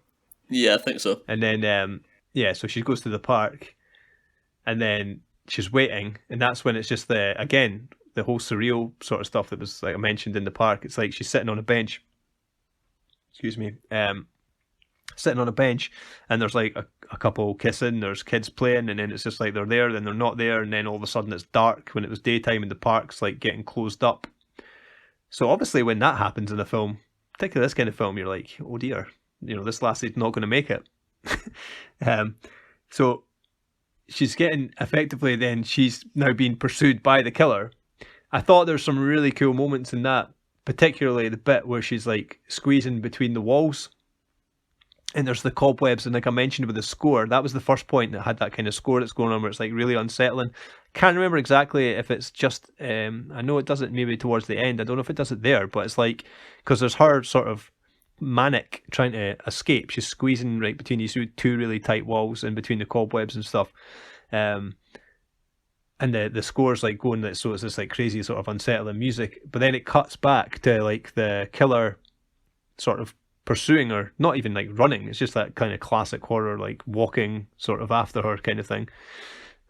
Yeah, I think so. And then, so she goes to the park, and then she's waiting, and that's when it's just the whole surreal sort of stuff that was, like I mentioned, in the park. It's like she's sitting on a bench. Excuse me. Sitting on a bench, and there's like a couple kissing, there's kids playing, and then it's just like they're there, then they're not there, and then all of a sudden it's dark when it was daytime, and the park's like getting closed up. So obviously when that happens in a film, particularly this kind of film, you're like, oh dear, this lassie's not going to make it. So she's getting, effectively then she's now being pursued by the killer. I thought there's some really cool moments in that, particularly the bit where she's like squeezing between the walls. And there's the cobwebs, and like I mentioned with the score, that was the first point that had that kind of score that's going on where it's like really unsettling. Can't remember exactly if it's just, I know it does it maybe towards the end, I don't know if it does it there, but it's like, because there's her sort of manic trying to escape, she's squeezing right between these two really tight walls and between the cobwebs and stuff. And the score's like going, so it's this like crazy sort of unsettling music, but then it cuts back to like the killer sort of pursuing her, not even like running, it's just that kind of classic horror, like walking sort of after her kind of thing.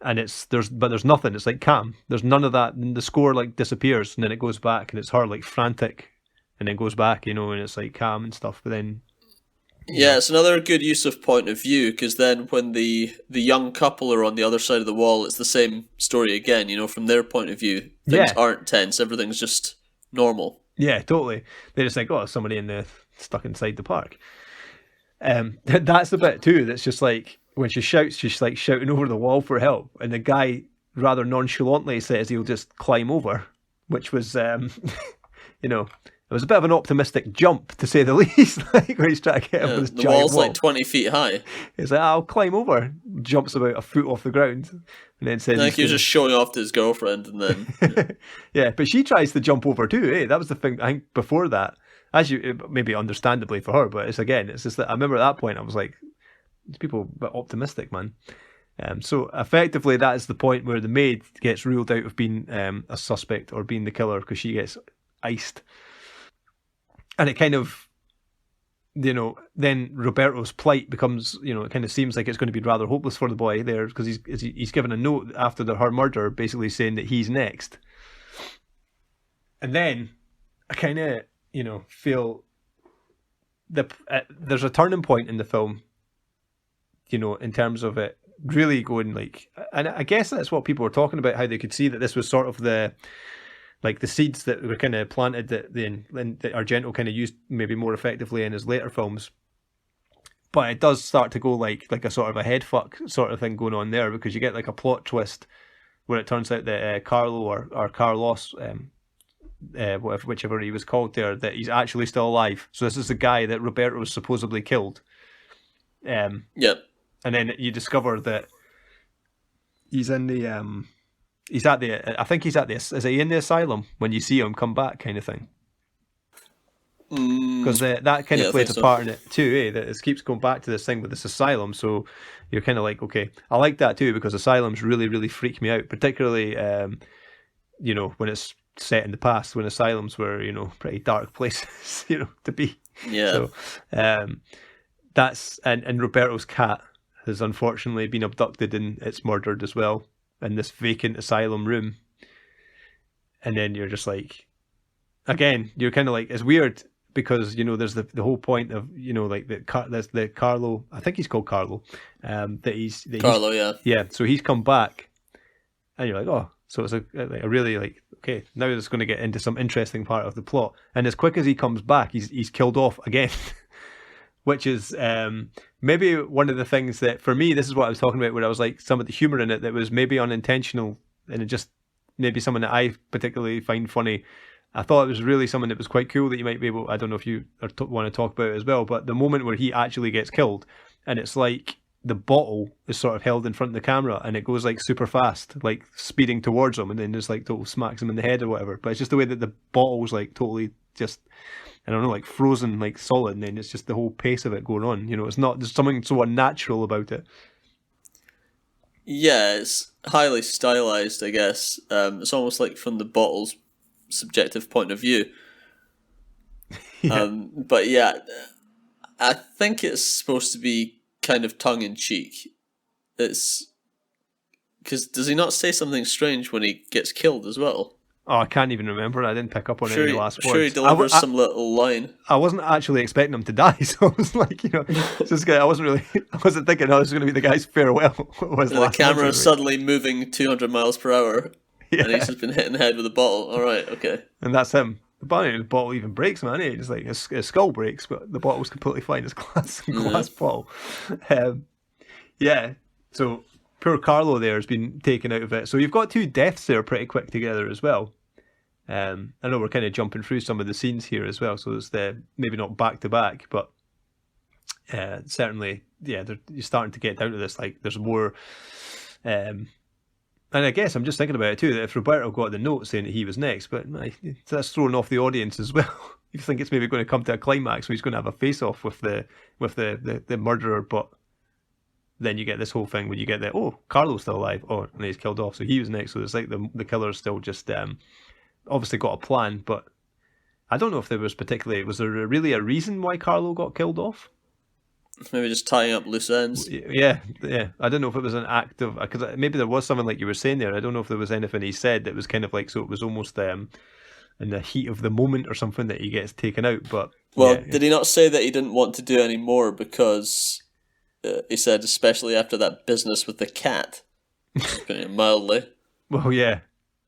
And there's nothing, it's like calm, there's none of that, and the score like disappears, and then it goes back and it's her like frantic, and then goes back, and it's like calm and stuff, but then it's another good use of point of view, because then when the young couple are on the other side of the wall, it's the same story again, from their point of view, things aren't tense, everything's just normal. Yeah, totally. They're just like, oh, somebody stuck inside the park. That's the bit too that's just like, when she shouts, she's like shouting over the wall for help, and the guy rather nonchalantly says he'll just climb over, which was it was a bit of an optimistic jump, to say the least. Like when he's trying to get over this giant wall's wall. like 20 feet high. He's like, I'll climb over. Jumps about a foot off the ground, and then says, like he was just showing off to his girlfriend, and then yeah, but she tries to jump over too. That was the thing. I think before that, maybe understandably for her, but it's just that I remember at that point I was like, these people are a bit optimistic, man. So effectively, that is the point where the maid gets ruled out of being a suspect or being the killer, because she gets iced. And it kind of, then Roberto's plight becomes, it kind of seems like it's going to be rather hopeless for the boy there, because he's given a note after her murder, basically saying that he's next. And then I kind of, feel there's a turning point in the film, in terms of it really going like, and I guess that's what people were talking about, how they could see that this was sort of the seeds that were kind of planted that Argento kind of used maybe more effectively in his later films. But it does start to go like a sort of a head fuck sort of thing going on there, because you get like a plot twist where it turns out that Carlo or Carlos, whichever he was called there, that he's actually still alive. So this is the guy that Roberto supposedly killed. Yep. And then you discover that he's in the I think he's at the, is he in the asylum when you see him come back, kind of thing? Because that kind of I plays think a so. part in it too, that it keeps going back to this thing with this asylum. So you're kind of like, okay, I like that too, because asylums really, really freak me out, particularly, when it's set in the past, when asylums were, pretty dark places, to be. Yeah. So that's, and Roberto's cat has unfortunately been abducted and it's murdered as well in this vacant asylum room. And then you're just like, again, you're kind of like, it's weird because there's the whole point of like there's the Carlo, I think he's called Carlo, Carlo, yeah. yeah, so he's come back, and you're like, oh, so it's a really like, okay, now it's going to get into some interesting part of the plot, and as quick as he comes back, he's killed off again. Which is maybe one of the things that, for me, this is what I was talking about, where I was like, some of the humor in it that was maybe unintentional, and it just maybe someone that I particularly find funny. I thought it was really something that was quite cool that you might be able, I don't know if you want to talk about it as well, but the moment where he actually gets killed, and it's like the bottle is sort of held in front of the camera, and it goes like super fast, like speeding towards him, and then just like total smacks him in the head or whatever. But it's just the way that the bottle's like totally just, I don't know, like frozen, like solid, and then it's just the whole pace of it going on. It's not, there's something so unnatural about it. Yeah, it's highly stylized, I guess. It's almost like from the bottle's subjective point of view. Yeah. But yeah, I think it's supposed to be kind of tongue in cheek. It's because does he not say something strange when he gets killed as well? Oh, I can't even remember. I didn't pick up on any last words. Sure, he delivers some little line. I wasn't actually expecting him to die, so I was like, just I wasn't thinking, oh, this is going to be the guy's farewell. The camera is suddenly moving 200 miles per hour, yeah. and he's just been hit in the head with a bottle. All right, okay. And that's him. The bottle even breaks, man. It's like his skull breaks, but the bottle's completely fine. It's glass bottle. Yeah. So poor Carlo there has been taken out of it. So you've got two deaths there pretty quick together as well. I know we're kind of jumping through some of the scenes here as well, so it's maybe not back to back, but certainly, yeah, you're starting to get down to this. Like, there's more, and I guess I'm just thinking about it too, that if Roberto got the note saying that he was next, but that's throwing off the audience as well. You think it's maybe going to come to a climax where he's going to have a face-off with the murderer, but then you get this whole thing where you get Carlo's still alive, and he's killed off, so he was next. So it's like the killer's still just obviously got a plan, but I don't know if there was there really a reason why Carlo got killed off? Maybe just tying up loose ends. Yeah. I don't know if it was an act of, because maybe there was something like you were saying there. I don't know if there was anything he said that was kind of like, so it was almost in the heat of the moment or something that he gets taken out. But did he not say that he didn't want to do any more because he said, especially after that business with the cat, mildly. Well, yeah.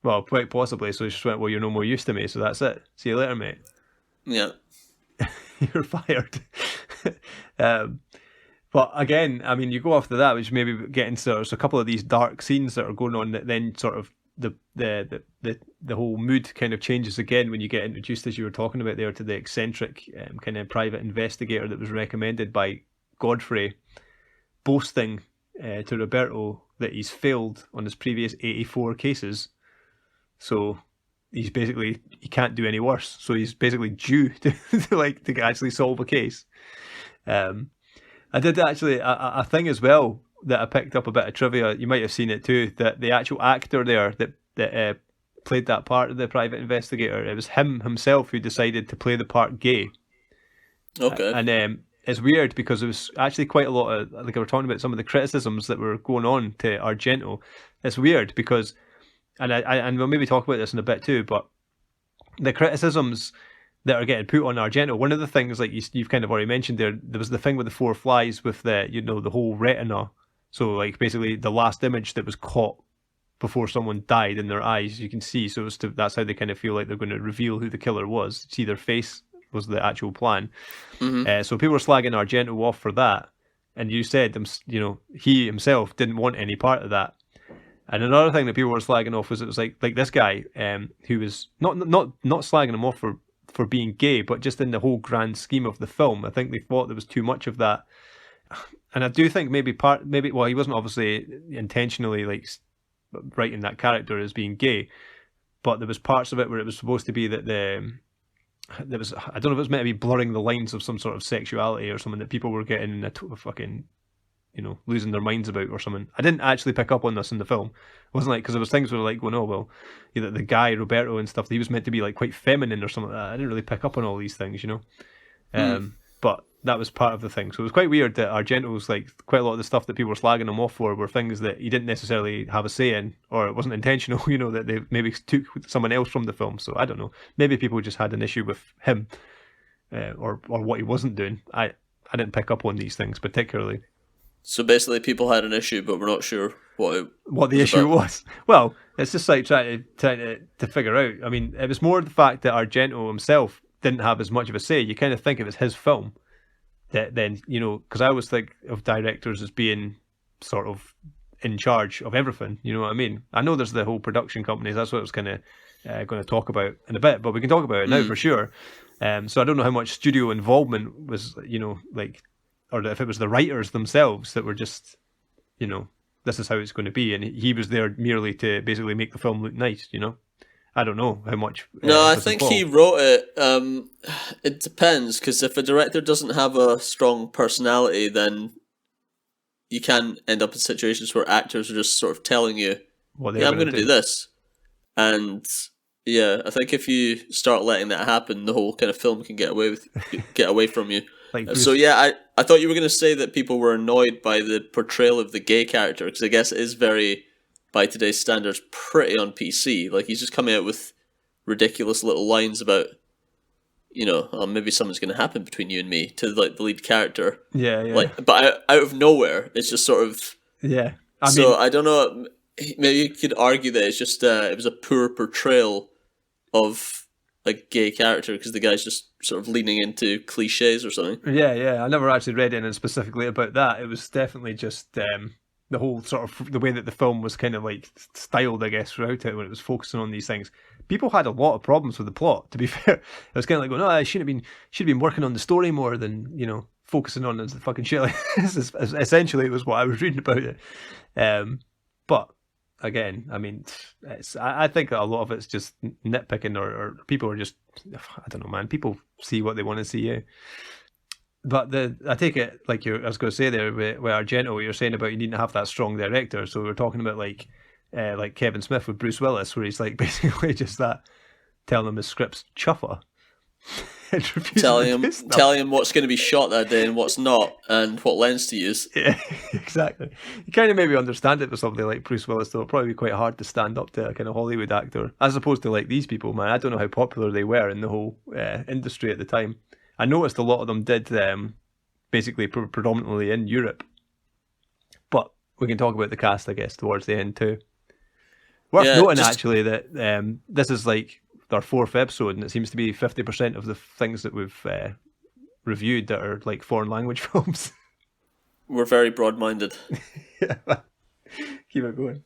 Well, quite possibly. So he just went, well, you're no more use to me, so that's it. See you later, mate. Yeah. You're fired. But again, I mean, you go after that, which maybe get into a couple of these dark scenes that are going on, that then sort of the whole mood kind of changes again when you get introduced, as you were talking about there, to the eccentric kind of private investigator that was recommended by Godfrey, boasting to Roberto that he's failed on his previous 84 cases. So he can't do any worse. So he's basically due to actually solve a case. I did actually a thing as well that I picked up a bit of trivia. You might have seen it too. That the actual actor there that played that part of the private investigator, it was himself who decided to play the part gay. Okay. And it's weird because there was actually quite a lot of, like I were talking about, some of the criticisms that were going on to Argento. It's weird because, and we'll maybe talk about this in a bit too, but the criticisms that are getting put on Argento, one of the things, like you've kind of already mentioned there was the thing with the 4 flies with the whole retina. So like basically the last image that was caught before someone died in their eyes, you can see. So that's how they kind of feel like they're going to reveal who the killer was. See their face was the actual plan. Mm-hmm. So people were slagging Argento off for that. And you said, he himself didn't want any part of that. And another thing that people were slagging off was it was like this guy who was not slagging him off for being gay, but just in the whole grand scheme of the film, I think they thought there was too much of that. And I do think maybe he wasn't obviously intentionally like writing that character as being gay, but there was parts of it where it was supposed to be that there was, I don't know if it was meant to be blurring the lines of some sort of sexuality or something that people were getting a fucking, losing their minds about or something. I didn't actually pick up on this in the film. It wasn't like, because there was things where like going, oh well, the guy Roberto and stuff, he was meant to be like quite feminine or something like that. I didn't really pick up on all these things, but that was part of the thing. So it was quite weird that Argento's, like, quite a lot of the stuff that people were slagging him off for were things that he didn't necessarily have a say in, or it wasn't intentional, that they maybe took someone else from the film. So I don't know. Maybe people just had an issue with him, or what he wasn't doing. I didn't pick up on these things particularly. So basically, people had an issue, but we're not sure what the issue was. Well, it's just like trying to figure out. I mean, it was more the fact that Argento himself didn't have as much of a say. You kind of think if it's his film, that then, because I always think of directors as being sort of in charge of everything. You know what I mean? I know there's the whole production companies. That's what I was kind of going to talk about in a bit, but we can talk about it now for sure. So I don't know how much studio involvement was, like, or if it was the writers themselves that were just, this is how it's going to be, and he was there merely to basically make the film look nice. I don't know how much. No, I think he wrote it. It depends, because if a director doesn't have a strong personality, then you can end up in situations where actors are just sort of telling you, "Yeah, I'm going to do this," and yeah, I think if you start letting that happen, the whole kind of film can get away from you. So yeah, I thought you were going to say that people were annoyed by the portrayal of the gay character, because I guess it is very, by today's standards, pretty on PC. Like, he's just coming out with ridiculous little lines about, oh, maybe something's going to happen between you and me, to like the lead character. Yeah. Like, but out of nowhere, it's just sort of. Yeah. I don't know. Maybe you could argue that it's just it was a poor portrayal of a gay character, because the guy's just sort of leaning into cliches or something. Yeah. I never actually read anything specifically about that. It was definitely just the whole sort of the way that the film was kind of like styled, I guess, throughout it, when it was focusing on these things. People had a lot of problems with the plot, to be fair. It was kind of like going, I should have been working on the story more than, focusing on the fucking shit. Like, essentially, it was what I was reading about it. But again, I mean, I think a lot of it's just nitpicking, or people are just, I don't know, man. People see what they want to see. Yeah. But I take it, like I was going to say there with Argento, you're saying about you need to have that strong director. So we're talking about like Kevin Smith with Bruce Willis, where he's like basically just that, telling him his script's chuffer. telling him what's going to be shot that day and what's not, and what lens to use. Yeah, exactly. You kind of maybe understand it for somebody like Bruce Willis, though. It'd probably be quite hard to stand up to a kind of Hollywood actor, as opposed to like these people, man. I don't know how popular they were in the whole industry at the time. I noticed a lot of them did basically predominantly in Europe. But we can talk about the cast, I guess, towards the end too. Worth noting, actually, that this is like our 4th episode, and it seems to be 50% of the things that we've reviewed that are like foreign language films. We're very broad-minded. Yeah. Keep it going.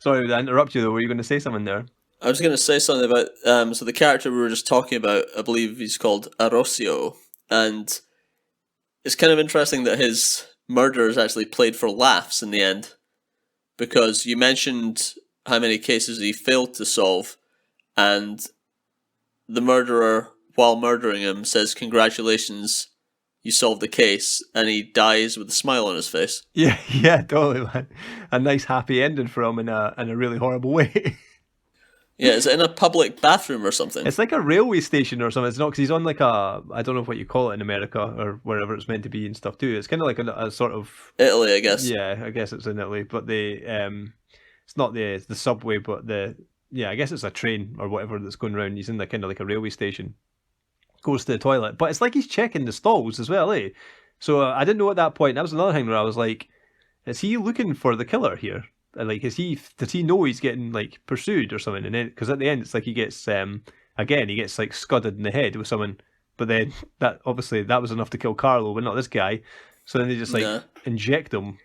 Sorry to interrupt you, though. Were you going to say something there? I was going to say something about, so the character we were just talking about, I believe he's called Arosio, and it's kind of interesting that his murder is actually played for laughs in the end, because you mentioned how many cases he failed to solve, and the murderer, while murdering him, says, "Congratulations, you solved the case," and he dies with a smile on his face. Yeah, totally, man. A nice happy ending for him in a really horrible way. Yeah, is it in a public bathroom or something? It's like a railway station or something. It's not, because he's on like I don't know what you call it in America or wherever it's meant to be and stuff too. It's kind of like a sort of Italy, I guess. Yeah, I guess it's in Italy, but it's not the subway, but I guess it's a train or whatever that's going around. He's in the kind of like a railway station. Goes to the toilet, but it's like he's checking the stalls as well, eh? So I didn't know at that point. That was another thing where I was like, is he looking for the killer here? And like, does he know he's getting like pursued or something? And then, because at the end it's like he gets he gets like scudded in the head with someone, but then that was enough to kill Carlo, but not this guy. So then they just like inject him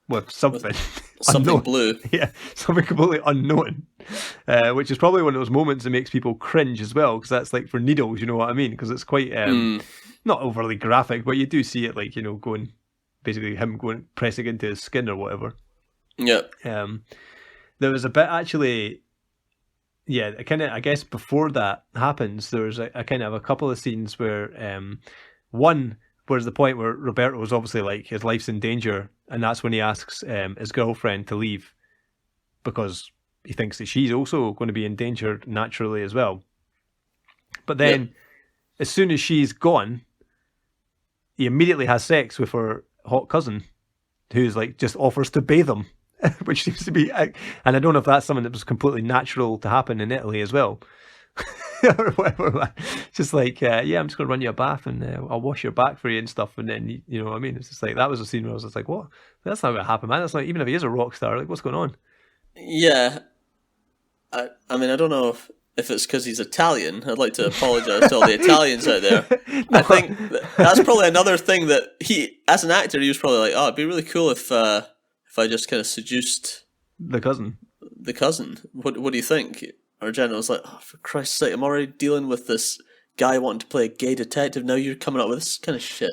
with something. Something blue. Yeah, something completely unknown. Which is probably one of those moments that makes people cringe as well, because that's like for needles, you know what I mean? Because it's quite not overly graphic, but you do see it, like, going, basically him going pressing into his skin or whatever. Yeah. There was a bit actually yeah, I guess before that happens, there's a kind of a couple of scenes where one was the point where Roberto was obviously like his life's in danger, and that's when he asks his girlfriend to leave because he thinks that she's also going to be in danger naturally as well. But then, Yep. as soon as she's gone, he immediately has sex with her hot cousin, who's like just offers to bathe him, which seems to be, and I don't know if that's something that was completely natural to happen in Italy as well. Or whatever. Just like, yeah, I'm just going to run you a bath and I'll wash your back for you and stuff. And then, you know what I mean? It's just like, that was a scene where I was just like, what? That's not going to happen, man. That's not, even if he is a rock star, like, what's going on? Yeah, I mean, I don't know if it's because he's Italian. I'd like to apologize to all the Italians out there. No. I think that's probably another thing that he, as an actor, he was probably like, oh, it'd be really cool if I just kind of seduced The cousin. the cousin. What do you think? Argento was like, oh, for Christ's sake, I'm already dealing with this guy wanting to play a gay detective. Now you're coming up with this kind of shit.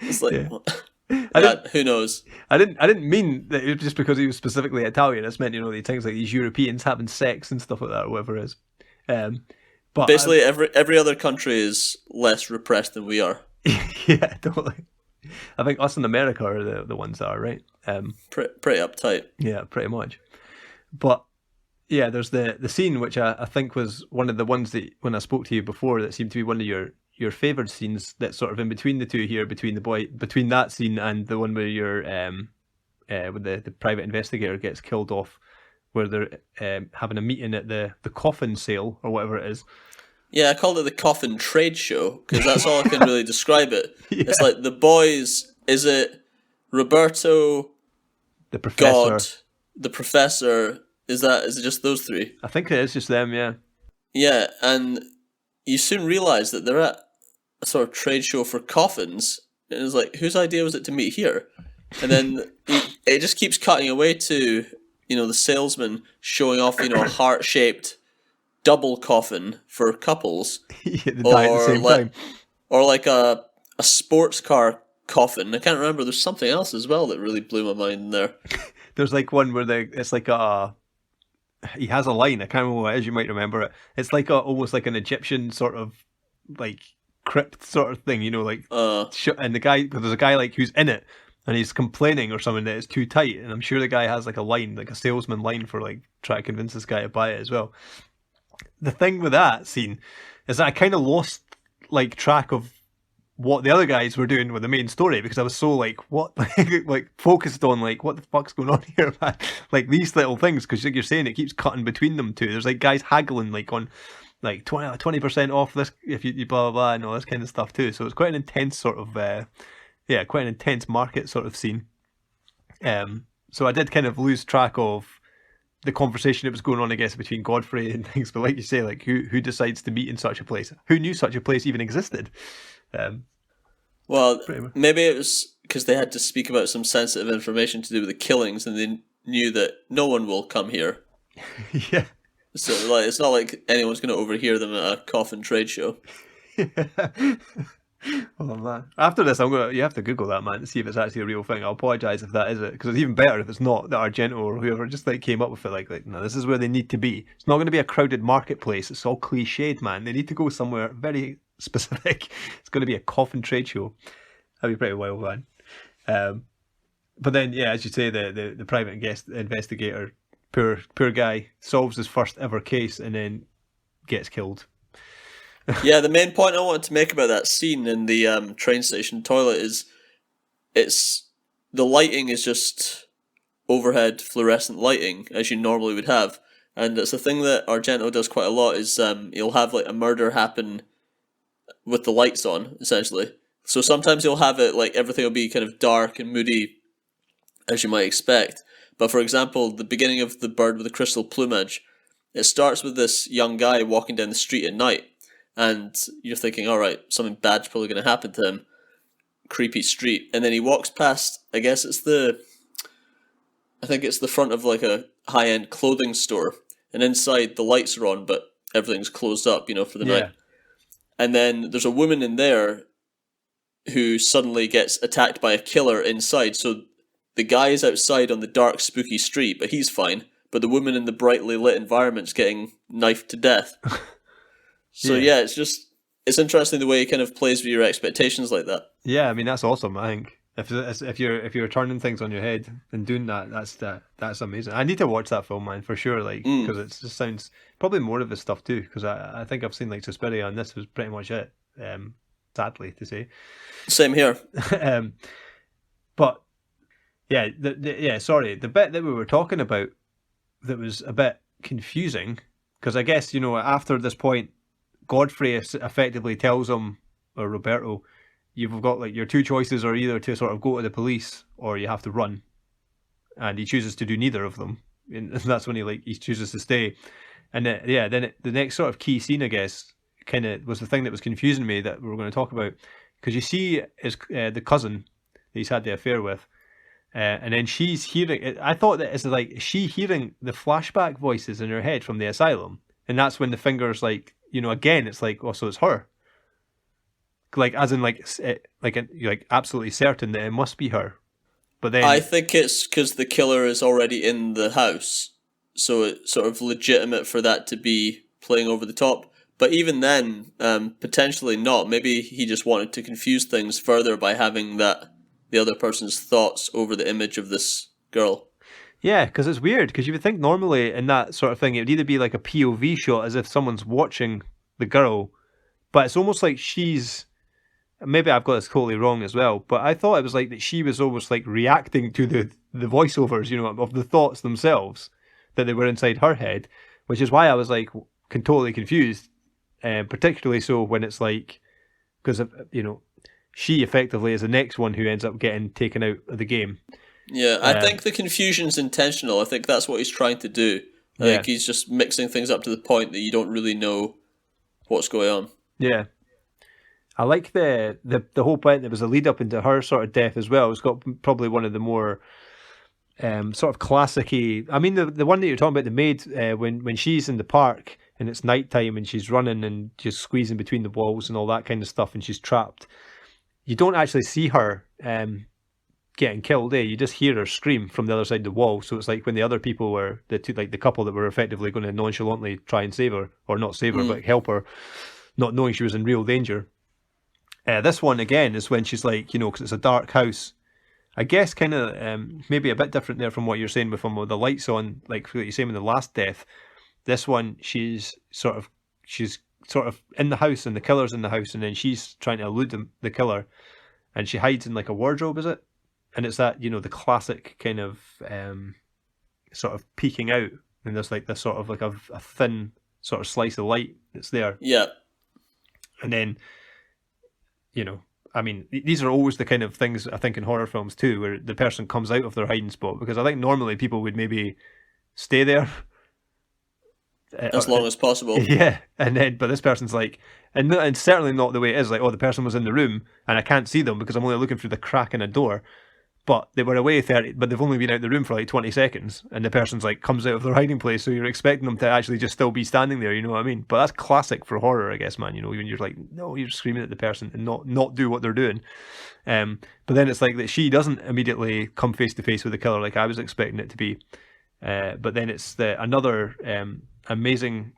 It's like, Yeah. who knows? I didn't mean that it was just because he was specifically Italian. It's meant, you know, the things like these Europeans having sex and stuff like that, or whatever it is. But Basically, every other country is less repressed than we are. yeah, totally. I think us in America are the ones that are, right. Pretty uptight. Yeah, pretty much. But yeah, there's the scene which I think was one of the ones that when I spoke to you before that seemed to be one of your favoured scenes, that's sort of in between the two here, between that scene and the one where you're where the private investigator gets killed off, where they're having a meeting at the coffin sale or whatever it is. Yeah, I called it the coffin trade show because that's all I can really describe it. Yeah. It's like the boys. Is it Roberto, The professor. God, the professor? Is it just those three? I think it is just them, yeah. Yeah, and you soon realise that they're at a sort of trade show for coffins. And it's like, whose idea was it to meet here? And then it just keeps cutting away to, you know, the salesman showing off, you know, a heart-shaped double coffin for couples. Yeah, they die at the same time. Or like a sports car coffin. I can't remember. There's something else as well that really blew my mind in there. There's like one where it's like he has a line, I can't remember what it is, you might remember it. It's like almost like an Egyptian sort of like crypt sort of thing, you know, like and there's a guy like who's in it and he's complaining or something that it's too tight, and I'm sure the guy has like a line, like a salesman line for like trying to convince this guy to buy it as well. The thing with that scene is that I kind of lost like track of what the other guys were doing with the main story because I was so like what like focused on like what the fuck's going on here, man? Like these little things, because like you're saying, it keeps cutting between them two. There's like guys haggling like on like 20% off this if you blah blah blah and all this kind of stuff too. So it's quite an intense sort of quite an intense market sort of scene. So I did kind of lose track of the conversation that was going on, I guess, between Godfrey and things. But like you say, like who decides to meet in such a place? Who knew such a place even existed? Well, maybe it was because they had to speak about some sensitive information to do with the killings, and they knew that no one will come here. Yeah. So like, it's not like anyone's going to overhear them at a coffin trade show. Yeah. Oh man! After this, you have to Google that, man, to see if it's actually a real thing. I'll apologise if that is it, because it's even better if it's not, that Argento or whoever just like came up with it. Like no, this is where they need to be. It's not going to be a crowded marketplace. It's all cliched, man. They need to go somewhere very specific. It's going to be a coffin trade show. That'd be pretty wild, man. But then, yeah, as you say, the private investigator, poor guy, solves his first ever case and then gets killed. Yeah, the main point I wanted to make about that scene in the train station toilet is the lighting is just overhead fluorescent lighting as you normally would have, and it's a thing that Argento does quite a lot. Is he'll have like a murder happen with the lights on, essentially. So sometimes he'll have it like everything will be kind of dark and moody, as you might expect. But for example, the beginning of The Bird with the Crystal Plumage, it starts with this young guy walking down the street at night. And you're thinking, all right, something bad's probably going to happen to him. Creepy street. And then he walks past, I think it's the front of like a high-end clothing store. And inside the lights are on, but everything's closed up, you know, for the night. And then there's a woman in there who suddenly gets attacked by a killer inside. So the guy is outside on the dark, spooky street, but he's fine. but the woman in the brightly lit environment's getting knifed to death. So yeah, it's interesting the way he kind of plays with your expectations like that. Yeah, I mean that's awesome. I think if you're turning things on your head and doing that, that's amazing. I need to watch that film, man, for sure. Like because it just sounds probably more of his stuff too. Because I think I've seen like Suspiria, and this was pretty much it. Sadly to say. Same here. But yeah, sorry, the bit that we were talking about that was a bit confusing because I guess after this point, Godfrey effectively tells him, or Roberto, you've got like your two choices are either to sort of go to the police or you have to run, and he chooses to do neither of them, and that's when he chooses to stay. And then the next sort of key scene, I guess, kind of was the thing that was confusing me that we were going to talk about, because you see his the cousin that he's had the affair with, and then she's hearing. I thought that it's like she hearing the flashback voices in her head from the asylum, and that's when the fingers like. Again, it's like, oh, so it's her. Like, as in, like absolutely certain that it must be her. But then I think it's because the killer is already in the house, so it's sort of legitimate for that to be playing over the top. But even then, potentially not. Maybe he just wanted to confuse things further by having the other person's thoughts over the image of this girl. Yeah, because it's weird, because you would think normally in that sort of thing, it would either be like a POV shot as if someone's watching the girl, but it's almost like she's, maybe I've got this totally wrong as well, but I thought it was like that she was almost like reacting to the voiceovers, of the thoughts themselves, that they were inside her head, which is why I was like totally confused, particularly so when it's like, because, she effectively is the next one who ends up getting taken out of the game. Yeah, I think the confusion's intentional. I think that's what he's trying to do. I think he's just mixing things up to the point that you don't really know what's going on. Yeah. I like the whole point that was a lead up into her sort of death as well. It's got probably one of the more sort of classic-y... I mean, the one that you're talking about, the maid, when she's in the park and it's nighttime and she's running and just squeezing between the walls and all that kind of stuff and she's trapped, you don't actually see her... getting killed, you just hear her scream from the other side of the wall. So it's like when the other people were the couple that were effectively going to nonchalantly try and save her, or not save her, but help her, not knowing she was in real danger. This one again is when she's like, because it's a dark house. I guess kind of maybe a bit different there from what you're saying with the lights on, like what you're saying with the last death. This one, she's sort of in the house and the killer's in the house, and then she's trying to elude the killer, and she hides in like a wardrobe, is it? And it's that, the classic kind of sort of peeking out, and there's like this sort of like a thin sort of slice of light that's there. Yeah. And then, I mean, these are always the kind of things I think in horror films too, where the person comes out of their hiding spot, because I think normally people would maybe stay there. As long as possible. Yeah, but this person's like, and certainly not the way it is, like, oh, the person was in the room and I can't see them because I'm only looking through the crack in a door. But they were away but they've only been out the room for like 20 seconds, and the person's like comes out of their hiding place, so you're expecting them to actually just still be standing there, you know what I mean? But that's classic for horror, I guess, man. When you're like, no, you're screaming at the person and not do what they're doing. But then it's like that she doesn't immediately come face to face with the killer like I was expecting it to be. But then it's another amazing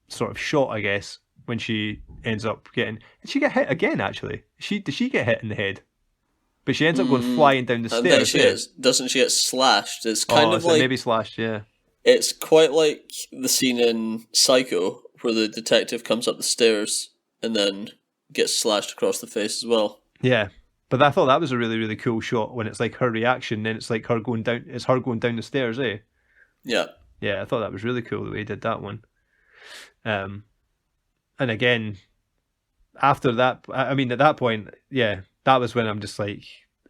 sort of shot, I guess, when she ends up getting. Did she get hit again? Actually, did she get hit in the head? But she ends up going flying down the stairs. She is. Doesn't she get slashed? It's kind of like... maybe slashed, yeah. It's quite like the scene in Psycho where the detective comes up the stairs and then gets slashed across the face as well. Yeah, but I thought that was a really, really cool shot when it's like her reaction, then it's like her going down the stairs, eh? Yeah. Yeah, I thought that was really cool the way he did that one. And again, after that, I mean, at that point, yeah, that was when I'm just like,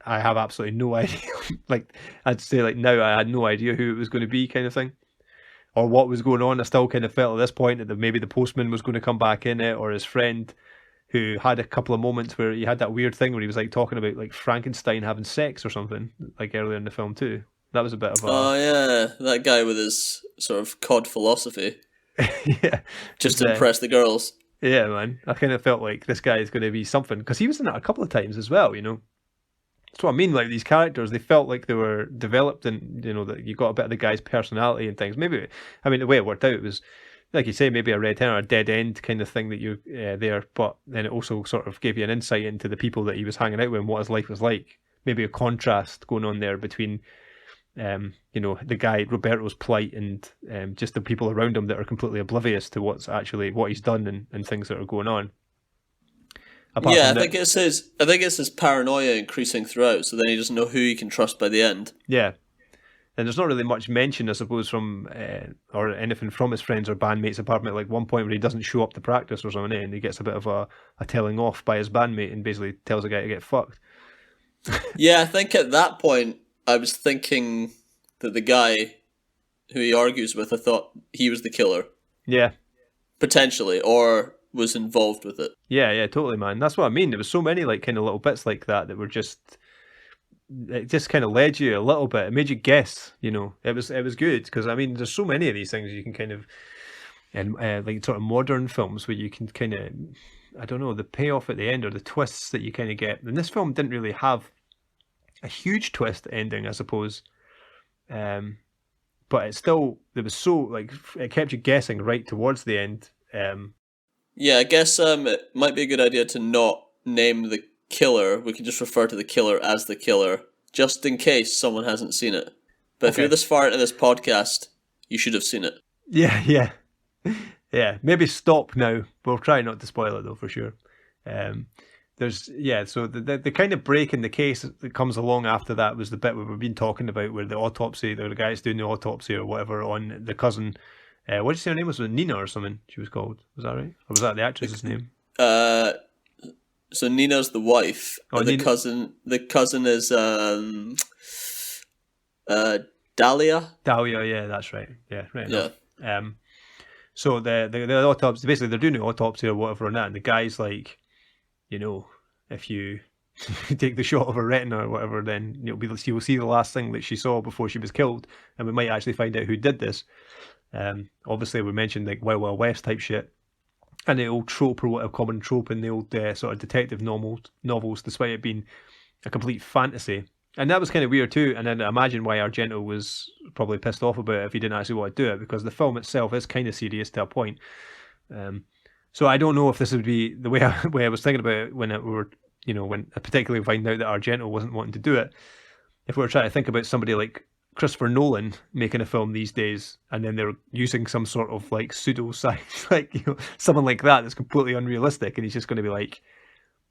I have absolutely no idea. Like, I'd say like now I had no idea who it was going to be, kind of thing, or what was going on. I still kind of felt at this point that maybe the postman was going to come back in it, or his friend who had a couple of moments where he had that weird thing where he was like talking about like Frankenstein having sex or something, like earlier in the film too. That was a bit of a... Oh yeah, that guy with his sort of cod philosophy. Yeah. Just to impress the girls. Yeah, man. I kind of felt like this guy is going to be something, because he was in it a couple of times as well, That's what I mean. Like these characters, they felt like they were developed, and that you got a bit of the guy's personality and things. Maybe, I mean, the way it worked out, it was like you say, maybe a red herring or a dead end kind of thing that you there. But then it also sort of gave you an insight into the people that he was hanging out with and what his life was like. Maybe a contrast going on there between, the guy Roberto's plight and just the people around him that are completely oblivious to what he's done and things that are going on. I think it's his paranoia increasing throughout, so then he doesn't know who he can trust by the end. Yeah. And there's not really much mention, I suppose, from or anything from his friends or bandmates, apart from like one point where he doesn't show up to practice or something, and he gets a bit of a telling off by his bandmate and basically tells the guy to get fucked. Yeah, I think at that point I was thinking that the guy who he argues with, I thought he was the killer. Yeah. Potentially, or was involved with it. Yeah, totally, man. That's what I mean. There was so many like kind of little bits like that were just, it just kind of led you a little bit. It made you guess. It was good because I mean, there's so many of these things you can kind of, and like sort of modern films where you can kind of, I don't know, the payoff at the end or the twists that you kind of get. And this film didn't really have a huge twist ending, I suppose. But it still, there was so like it kept you guessing right towards the end. Yeah, I guess it might be a good idea to not name the killer. We can just refer to the killer as the killer, just in case someone hasn't seen it. But if you're this far into this podcast, you should have seen it. Yeah. Maybe stop now. We'll try not to spoil it though, for sure. So the kind of break in the case that comes along after that was the bit where we've been talking about, where the autopsy, the guy's doing the autopsy or whatever on the cousin. What did you say her name was? Nina or something she was called? Was that right? Or was that the actress's name? So Nina's the wife. Oh, the cousin is Dahlia. Dahlia, yeah, that's right. Yeah, right enough. Yeah. So the autopsy, basically they're doing the autopsy or whatever on that, and the guy's like, if you take the shot of her retina or whatever, then you'll see the last thing that she saw before she was killed, and we might actually find out who did this. Obviously we mentioned like Wild Wild West type shit, and the old trope or whatever, common trope in the old sort of detective novels, despite it being a complete fantasy. And that was kind of weird too, and then I imagine why Argento was probably pissed off about it if he didn't actually want to do it, because the film itself is kind of serious to a point. So I don't know if this would be the way I was thinking about it when I particularly find out that Argento wasn't wanting to do it. If we were trying to think about somebody like Christopher Nolan making a film these days, and then they're using some sort of like pseudo-science, like someone like that's completely unrealistic, and he's just going to be like,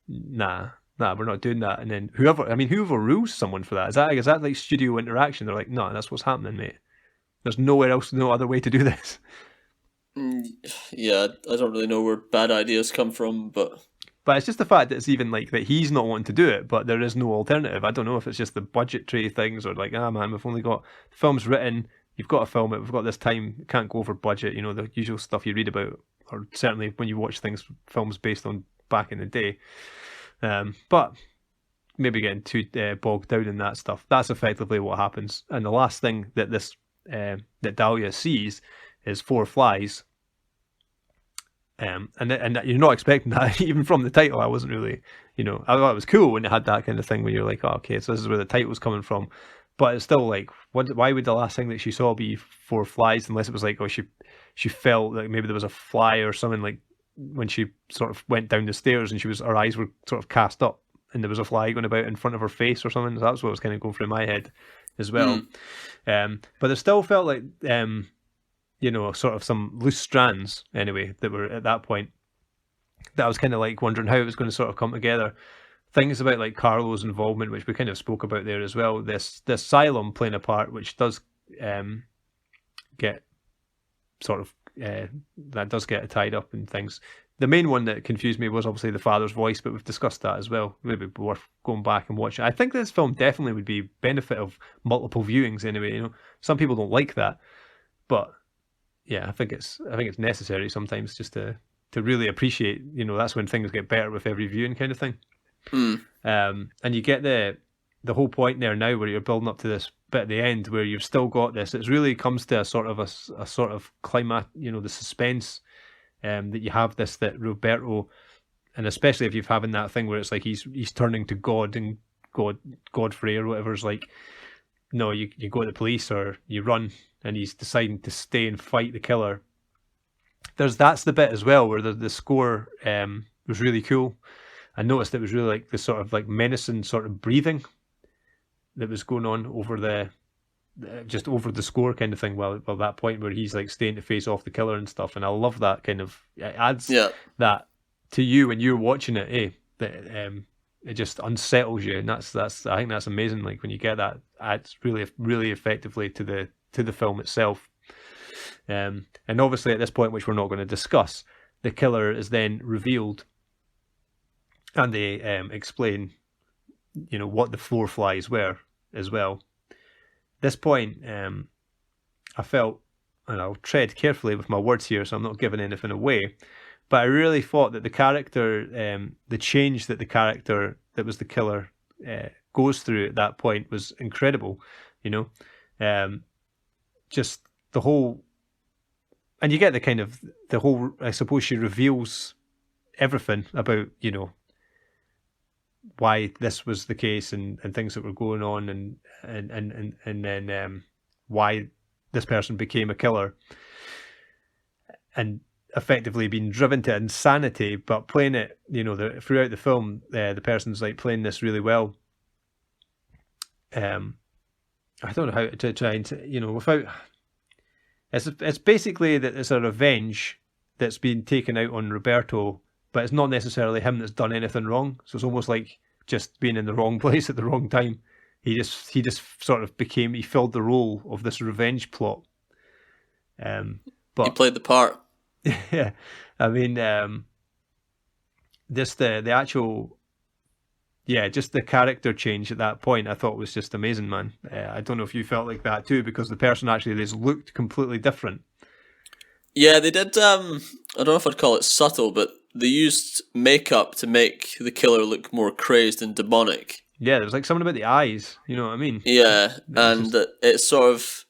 nah, we're not doing that. And then whoever rules someone for that? Is that like studio interaction? They're like, no, that's what's happening, mate. There's nowhere else, no other way to do this. Yeah, I don't really know where bad ideas come from, but it's just the fact that it's even like that he's not wanting to do it, but there is no alternative. I don't know if it's just the budgetary things or like, man, we've only got the film's written, you've got to film it, we've got this time, can't go over budget, the usual stuff you read about, or certainly when you watch films based on back in the day. But maybe getting too bogged down in that stuff. That's effectively what happens. And the last thing that that Dahlia sees is 4 flies. And you're not expecting that even from the title. I wasn't really, I thought it was cool when it had that kind of thing where you're like, oh, okay, so this is where the title's coming from. But it's still like, why would the last thing that she saw be 4 flies, unless it was like, oh, she felt like maybe there was a fly or something, like when she sort of went down the stairs and her eyes were sort of cast up and there was a fly going about in front of her face or something. So that's what was kind of going through my head as well. But it still felt like, sort of some loose strands anyway that were at that point that I was kind of like wondering how it was going to sort of come together. Things about like Carlo's involvement, which we kind of spoke about there as well. This asylum playing a part, which does get sort of that does get tied up in things. The main one that confused me was obviously the father's voice, but we've discussed that as well. Maybe worth going back and watching. I think this film definitely would be benefit of multiple viewings anyway. Some people don't like that, but yeah, I think it's necessary sometimes just to really appreciate. That's when things get better with every viewing kind of thing. And you get the whole point there now where you're building up to this bit at the end where you've still got this. It really comes to a sort of climax. The suspense that you have that Roberto, and especially if you're having that thing where it's like he's turning to God and Godfrey or whatever's like, no, you go to the police or you run, and he's deciding to stay and fight the killer. That's the bit as well where the score was really cool. I noticed it was really like the sort of like menacing sort of breathing that was going on over just over the score kind of thing. Well, that point where he's like staying to face off the killer and stuff, and I love that kind of. It adds that to you when you're watching it, that it just unsettles you, and that's I think that's amazing. Like when you get that, adds really effectively to the film itself. And obviously at this point, which we're not going to discuss, the killer is then revealed, and they explain, what the floor flies were as well. This point, I felt, and I'll tread carefully with my words here, so I'm not giving anything away, but I really thought that the character, the change that the character that was the killer goes through at that point was incredible. Just the whole, and you get the whole, I suppose she reveals everything about, why this was the case and things that were going on and then why this person became a killer and effectively being driven to insanity, but playing it, throughout the film, the person's like playing this really well. I don't know how to try and, without, it's basically that it's a revenge that's been taken out on Roberto, but it's not necessarily him that's done anything wrong. So it's almost like just being in the wrong place at the wrong time. He just sort of he filled the role of this revenge plot. But he played the part. Yeah, I mean, just the actual, just the character change at that point, I thought was just amazing, man. I don't know if you felt like that too, because the person actually just looked completely different. Yeah, they did. I don't know if I'd call it subtle, but they used makeup to make the killer look more crazed and demonic. Yeah, there's like something about the eyes, you know what I mean? Yeah, and it's sort of,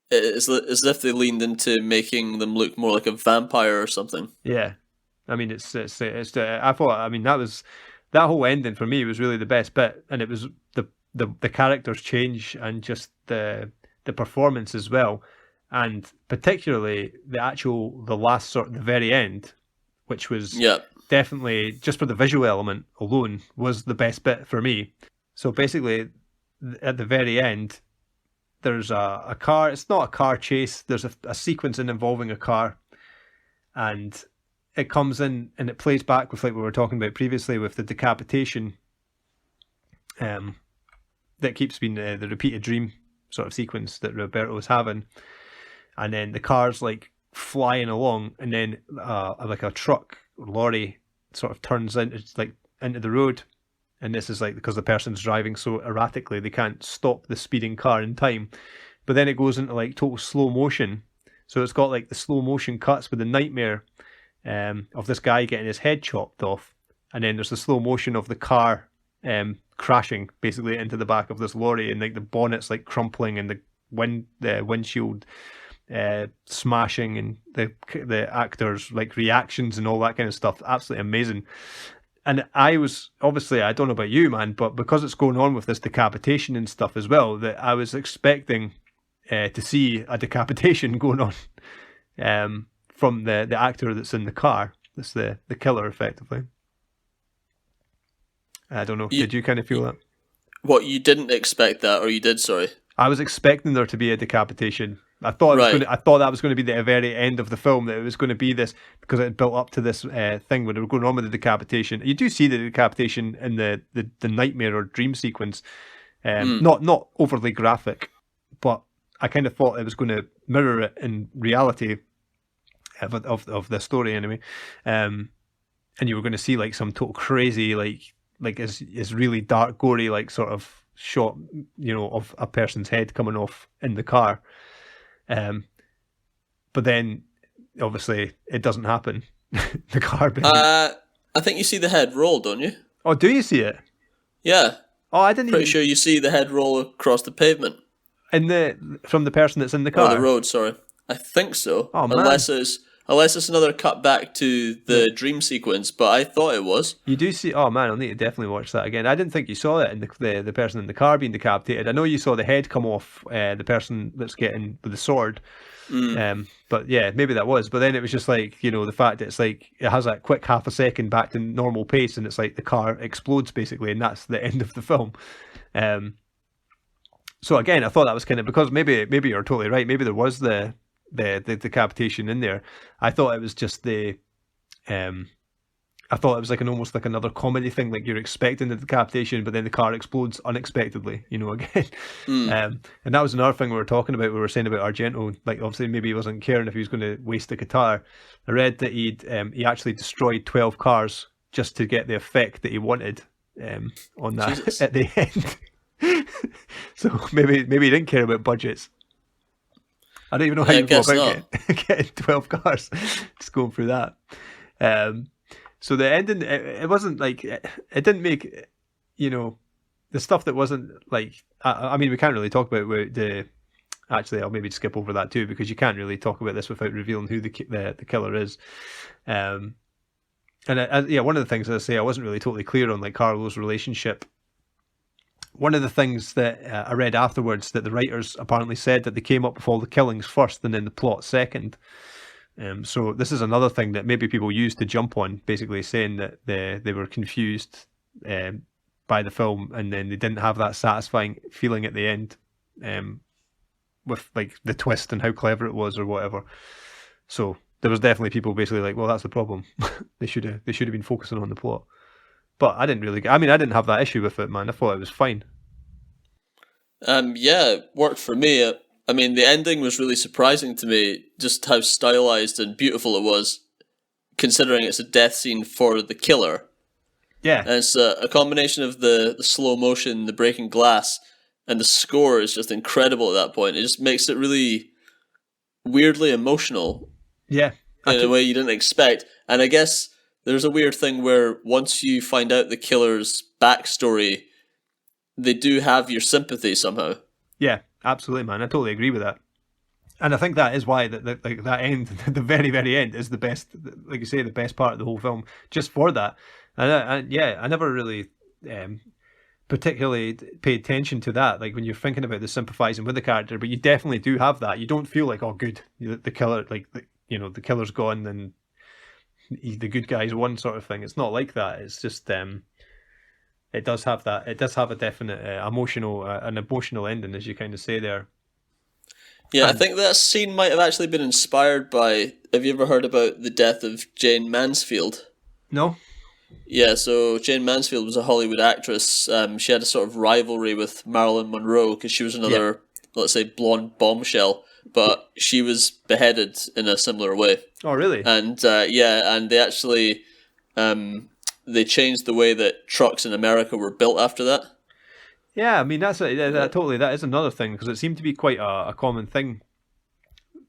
it's as if they leaned into making them look more like a vampire or something. Yeah, I mean, it's I thought, I mean, that whole ending for me was really the best bit, and it was the character's change and just the performance as well. And particularly the last sort of the very end, which was definitely, just for the visual element alone, was the best bit for me. So basically, at the very end, there's a car. It's not a car chase. There's a sequence involving a car, and it comes in and it plays back with like we were talking about previously with the decapitation. That keeps being the repeated dream sort of sequence that Roberto was having. And then the car's like flying along, and then like a truck or lorry sort of turns into the road, and this is like because the person's driving so erratically they can't stop the speeding car in time. But then it goes into like total slow motion, so it's got like the slow motion cuts with the nightmare of this guy getting his head chopped off, and then there's the slow motion of the car crashing basically into the back of this lorry, and like the bonnet's like crumpling and the windshield smashing, and the actors like reactions and all that kind of stuff. Absolutely amazing. And I was, obviously, I don't know about you, man, but because it's going on with this decapitation and stuff as well, that I was expecting to see a decapitation going on from the actor that's in the car. That's the killer, effectively. I don't know. Did you kind of feel that? What, you didn't expect that, or you did? Sorry. I was expecting there to be a decapitation. I thought I thought that was going to be the very end of the film, that it was going to be this, because it built up to this thing where they were going on with the decapitation. You do see the decapitation in the nightmare or dream sequence. Not overly graphic, but I kind of thought it was going to mirror it in reality of the story anyway. And you were going to see like some total crazy like is really dark, gory, like sort of shot, of a person's head coming off in the car. But then obviously it doesn't happen. The car being... I think you see the head roll, don't you? Oh, do you see it? Yeah. Oh, I didn't. Pretty sure you see the head roll across the pavement. From the person that's in the car? Oh, the road, sorry. I think so. Oh, man. Unless it's Unless it's another cut back to the dream sequence, but I thought it was. You do see. Oh man, I'll need to definitely watch that again. I didn't think you saw it in the person in the car being decapitated. I know you saw the head come off the person that's getting with the sword. But yeah, maybe that was. But then it was just like, the fact that it's like it has that quick half a second back to normal pace, and it's like the car explodes basically, and that's the end of the film. So again, I thought that was kind of, because maybe you're totally right. Maybe there was the decapitation in there. I thought it was just I thought it was like almost like another comedy thing, like you're expecting the decapitation, but then the car explodes unexpectedly, again. And that was another thing we were talking about. We were saying about Argento, like obviously maybe he wasn't caring if he was going to waste the guitar. I read that he actually destroyed 12 cars just to get the effect that he wanted on that Jesus. at the end. So maybe he didn't care about budgets. I don't even know how you go about getting 12 cars. Just going through that. So the ending, it wasn't like, it didn't make, the stuff that wasn't like, I mean, we can't really talk about actually, I'll maybe skip over that too, because you can't really talk about this without revealing who the killer is. And one of the things, as I say, I wasn't really totally clear on like Carlo's relationship. One of the things that I read afterwards, that the writers apparently said that they came up with all the killings first and then the plot second. So this is another thing that maybe people use to jump on, basically saying that they were confused by the film, and then they didn't have that satisfying feeling at the end with like the twist and how clever it was or whatever. So there was definitely people basically like, well, that's the problem. they should have been focusing on the plot. But I didn't have that issue with it, man. I thought it was fine. Yeah, it worked for me. I mean, the ending was really surprising to me, just how stylized and beautiful it was, considering it's a death scene for the killer. Yeah. And it's a combination of the slow motion, the breaking glass, and the score is just incredible at that point. It just makes it really weirdly emotional. Yeah. In a way you didn't expect. And I guess there's a weird thing where once you find out the killer's backstory, they do have your sympathy somehow. Yeah, absolutely, man. I totally agree with that. And I think that is why that end, the very, very end, is the best, like you say, the best part of the whole film, just for that. And I never really particularly paid attention to that, like when you're thinking about the sympathizing with the character, but you definitely do have that. You don't feel like, oh, good, the killer, like, the killer's gone and the good guy's won sort of thing. It's not like that. It's just it does have that. It does have a definite an emotional ending, as you kind of say there. Yeah, I think that scene might have actually been inspired by. Have you ever heard about the death of Jane Mansfield? No. Yeah, so Jane Mansfield was a Hollywood actress. She had a sort of rivalry with Marilyn Monroe because she was another, let's say, blonde bombshell. But she was beheaded in a similar way. Oh, really? And and they actually they changed the way that trucks in America were built after that. Yeah, I mean that is another thing, because it seemed to be quite a common thing.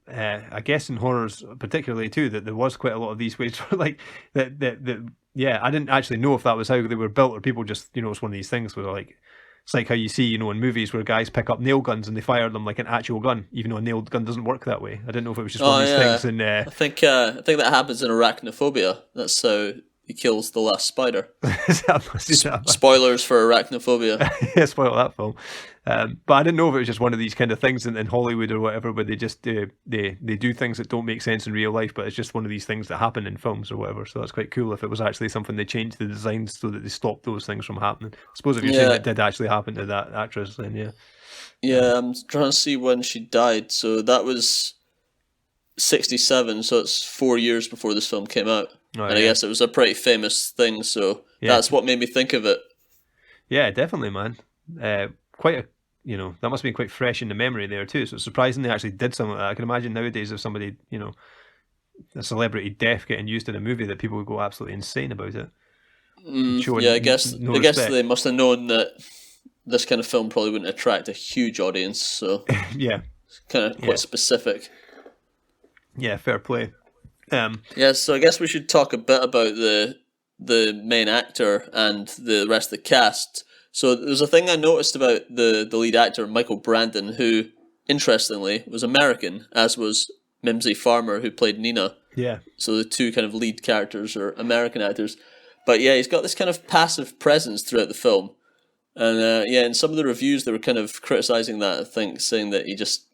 I guess in horrors particularly too, that there was quite a lot of these ways for like that. Yeah, I didn't actually know if that was how they were built, or people just, it's one of these things where like, it's like how you see, in movies where guys pick up nail guns and they fire them like an actual gun, even though a nailed gun doesn't work that way. I didn't know if it was just one of these things. And I think that happens in Arachnophobia. That's how he kills the last spider. Spoilers for Arachnophobia. Yeah, spoil that film. But I didn't know if it was just one of these kind of things in Hollywood or whatever, where they just they do things that don't make sense in real life, but it's just one of these things that happen in films or whatever. So that's quite cool if it was actually something they changed the designs so that they stopped those things from happening. I suppose if you're saying it did actually happen to that actress, then yeah. Yeah, I'm trying to see when she died. So that was 1967, so it's 4 years before this film came out. I guess it was a pretty famous thing, so that's what made me think of it. Yeah, definitely, man. Quite a, that must have been quite fresh in the memory there too. So it's surprising they actually did something like that. I can imagine nowadays if somebody, a celebrity death getting used in a movie, that people would go absolutely insane about it. I guess they must have known that this kind of film probably wouldn't attract a huge audience, so yeah, it's kind of quite specific. Yeah, fair play. So I guess we should talk a bit about the main actor and the rest of the cast. So there's a thing I noticed about the lead actor, Michael Brandon, who, interestingly, was American, as was Mimsy Farmer, who played Nina. Yeah. So the two kind of lead characters are American actors. But yeah, he's got this kind of passive presence throughout the film. And yeah, in some of the reviews, they were kind of criticizing that, I think, saying that he just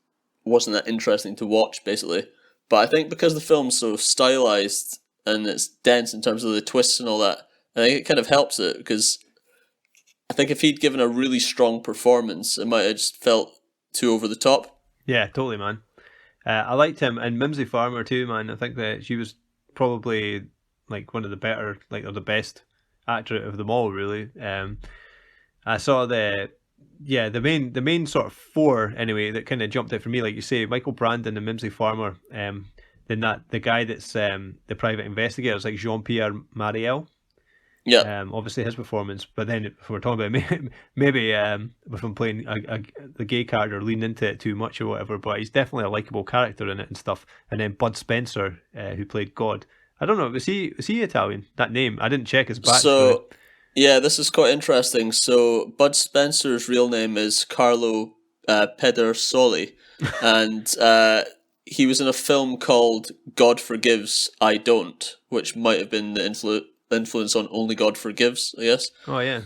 wasn't that interesting to watch, basically. But I think because the film's so stylized and it's dense in terms of the twists and all that, I think it kind of helps it, because I think if he'd given a really strong performance, it might have just felt too over the top. Yeah, totally, man. I liked him, and Mimsy Farmer too, man. I think that she was probably like one of the better, like, or the best actor of them all, really. I saw the main sort of four anyway that kind of jumped out for me, like you say, Michael Brandon and Mimsy Farmer. Then the guy that's the private investigator is like Jean-Pierre Mariel. Yeah. Obviously his performance, but then if we're talking about maybe if I'm playing the gay character, leaning into it too much or whatever, but he's definitely a likable character in it and stuff. And then Bud Spencer, who played God. I don't know, was he Italian? That name, I didn't check his backstory. So, yeah, this is quite interesting. So Bud Spencer's real name is Carlo Pedersoli, and he was in a film called God Forgives, I Don't, which might have been the influence on Only God Forgives, I guess. Oh, yeah.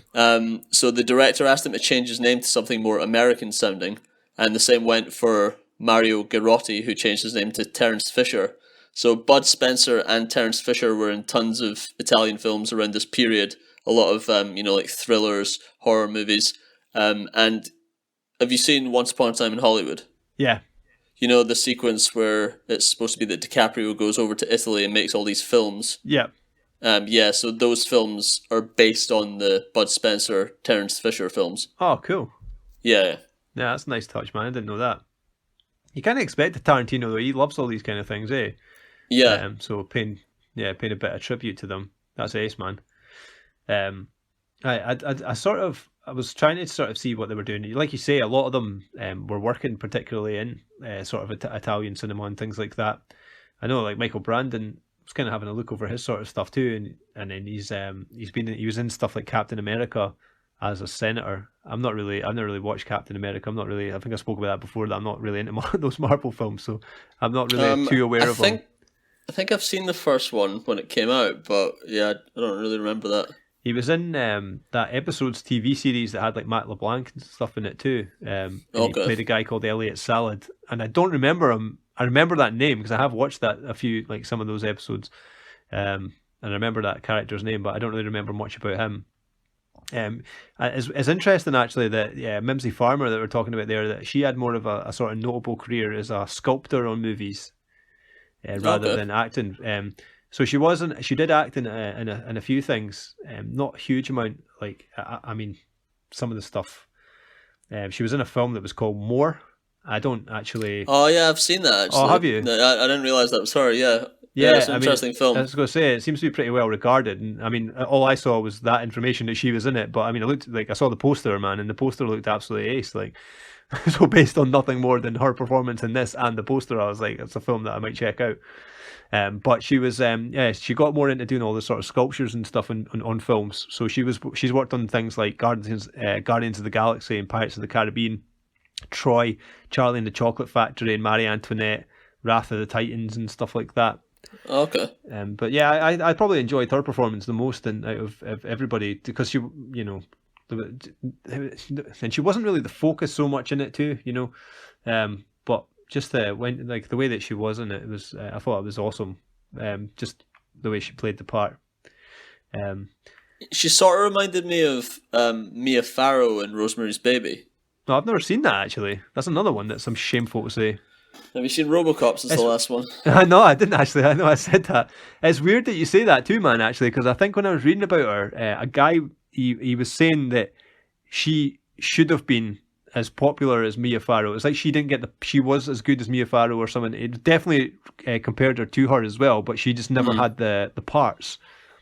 So the director asked him to change his name to something more American sounding, and the same went for Mario Garotti, who changed his name to Terence Fisher. So Bud Spencer and Terence Fisher were in tons of Italian films around this period, a lot of like thrillers, horror movies. And have you seen Once Upon a Time in Hollywood? Yeah. You know the sequence where it's supposed to be that DiCaprio goes over to Italy and makes all these films? Yeah. Yeah, so those films are based on the Bud Spencer, Terence Fisher films. Oh, cool. Yeah. Yeah, that's a nice touch, man. I didn't know that. You kind of expect Tarantino, though. He loves all these kind of things, eh? Yeah. So paying a bit of tribute to them. That's ace, man. I was trying to sort of see what they were doing. Like you say, a lot of them were working particularly in sort of Italian cinema and things like that. I know, like Michael Brandon was kind of having a look over his sort of stuff too, and then he was in stuff like Captain America as a senator. I've not really watched Captain America. I think I spoke about that before, that I'm not really into those Marvel films, so I'm not really too aware of them. I think I've seen the first one when it came out, but yeah, I don't really remember that. He was in that Episodes TV series that had like Matt LeBlanc and stuff in it too. And he played a guy called Elliot Salad, and I don't remember him. I remember that name because I have watched that a few, like some of those episodes, and I remember that character's name, but I don't really remember much about him. It's interesting actually that Mimsy Farmer that we're talking about there, that she had more of a sort of notable career as a sculptor on movies rather than acting. So she did act in a few things, not a huge amount. Like I mean, some of the stuff. She was in a film that was called More. I don't actually. Oh yeah, I've seen that. Actually. Oh, have you? No, I didn't realize that was her. Yeah. Yeah, it's an interesting film. I was going to say, it seems to be pretty well regarded, and I mean, all I saw was that information that she was in it. But I mean, I saw the poster, man, and the poster looked absolutely ace. Like, so based on nothing more than her performance in this and the poster, I was like, it's a film that I might check out. But she was, she got more into doing all the sort of sculptures and stuff on films. So she's worked on things like Guardians of the Galaxy and Pirates of the Caribbean, Troy, Charlie and the Chocolate Factory, and Marie Antoinette, Wrath of the Titans, and stuff like that. Okay. But yeah, I probably enjoyed her performance the most out of everybody, because she, and she wasn't really the focus so much in it too, but just the way that she was in it, was I thought it was awesome. Just the way she played the part. She sort of reminded me of Mia Farrow in Rosemary's Baby. No, I've never seen that actually. That's another one that's some shameful to say. Have you seen RoboCop since the last one? No, I didn't actually. I know I said that. It's weird that you say that too, man, actually, because I think when I was reading about her, a guy, he was saying that she should have been as popular as Mia Farrow. It's like she was as good as Mia Farrow or something. It definitely compared her to her as well, but she just never had the parts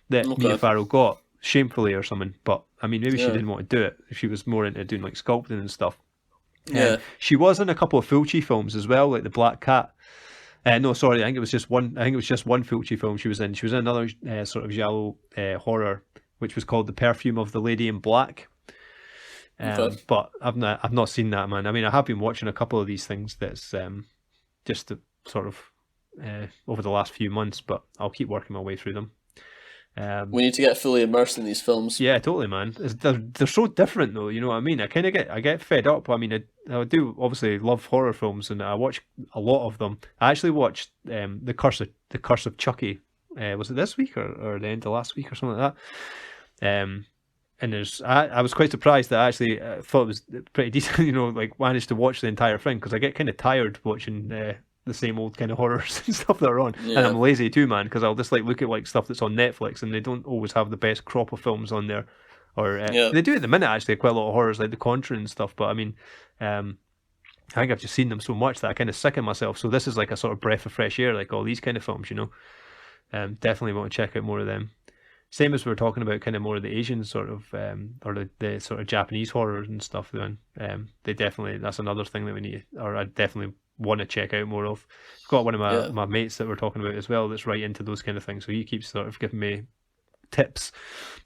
that Mia Farrow got, shamefully or something. But I mean, maybe she didn't want to do it. If she was more into doing like sculpting and stuff. Yeah, she was in a couple of Fulci films as well, like The Black Cat. No, sorry, I think it was just one. I think it was just one Fulci film she was in. She was in another sort of giallo horror, which was called The Perfume of the Lady in Black. But I've not seen that, man. I mean, I have been watching a couple of these things that's just to sort of over the last few months, but I'll keep working my way through them. We need to get fully immersed in these films. Yeah, totally, man. They're so different, though. You know what I mean? I get fed up. I mean, I do obviously love horror films, and I watch a lot of them. I actually watched the Curse of Chucky. Was it this week or the end of last week or something like that? And I was quite surprised that I actually thought it was pretty decent. You know, like managed to watch the entire thing, because I get kind of tired watching the same old kind of horrors and stuff that are on. Yeah. And I'm lazy too, man, because I'll just like look at like stuff that's on Netflix, and they don't always have the best crop of films on there. Or they do at the minute, actually, quite a lot of horrors like The Conjuring and stuff. But I mean, I think I've just seen them so much that I kind of sick of myself. So this is like a sort of breath of fresh air, like all these kind of films, you know. Definitely want to check out more of them. Same as we were talking about, kind of more of the Asian sort of, or the sort of Japanese horrors and stuff. Then that's another thing that we need, or I definitely want to check out more of. I've got one of my mates that we're talking about as well that's right into those kind of things. So he keeps sort of giving me tips,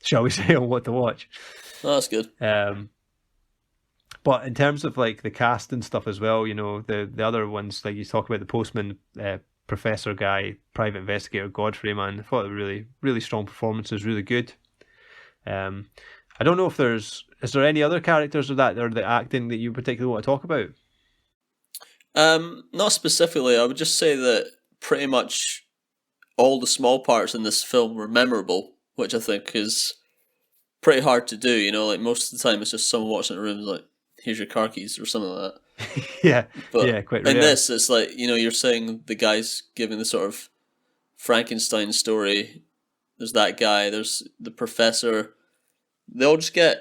shall we say, on what to watch. Oh, that's good. But in terms of like the cast and stuff as well, you know, the other ones, like you talk about the Postman, Professor guy, Private Investigator Godfrey, man, I thought they were really, really strong performances, really good. I don't know if is there any other characters or the acting that you particularly want to talk about? Not specifically. I would just say that pretty much all the small parts in this film were memorable, which I think is pretty hard to do. You know, like most of the time it's just someone watching in a room like, here's your car keys or something like that. But quite rare. In this, it's like, you know, you're saying the guy's giving the sort of Frankenstein story. There's that guy, there's the professor. They all just get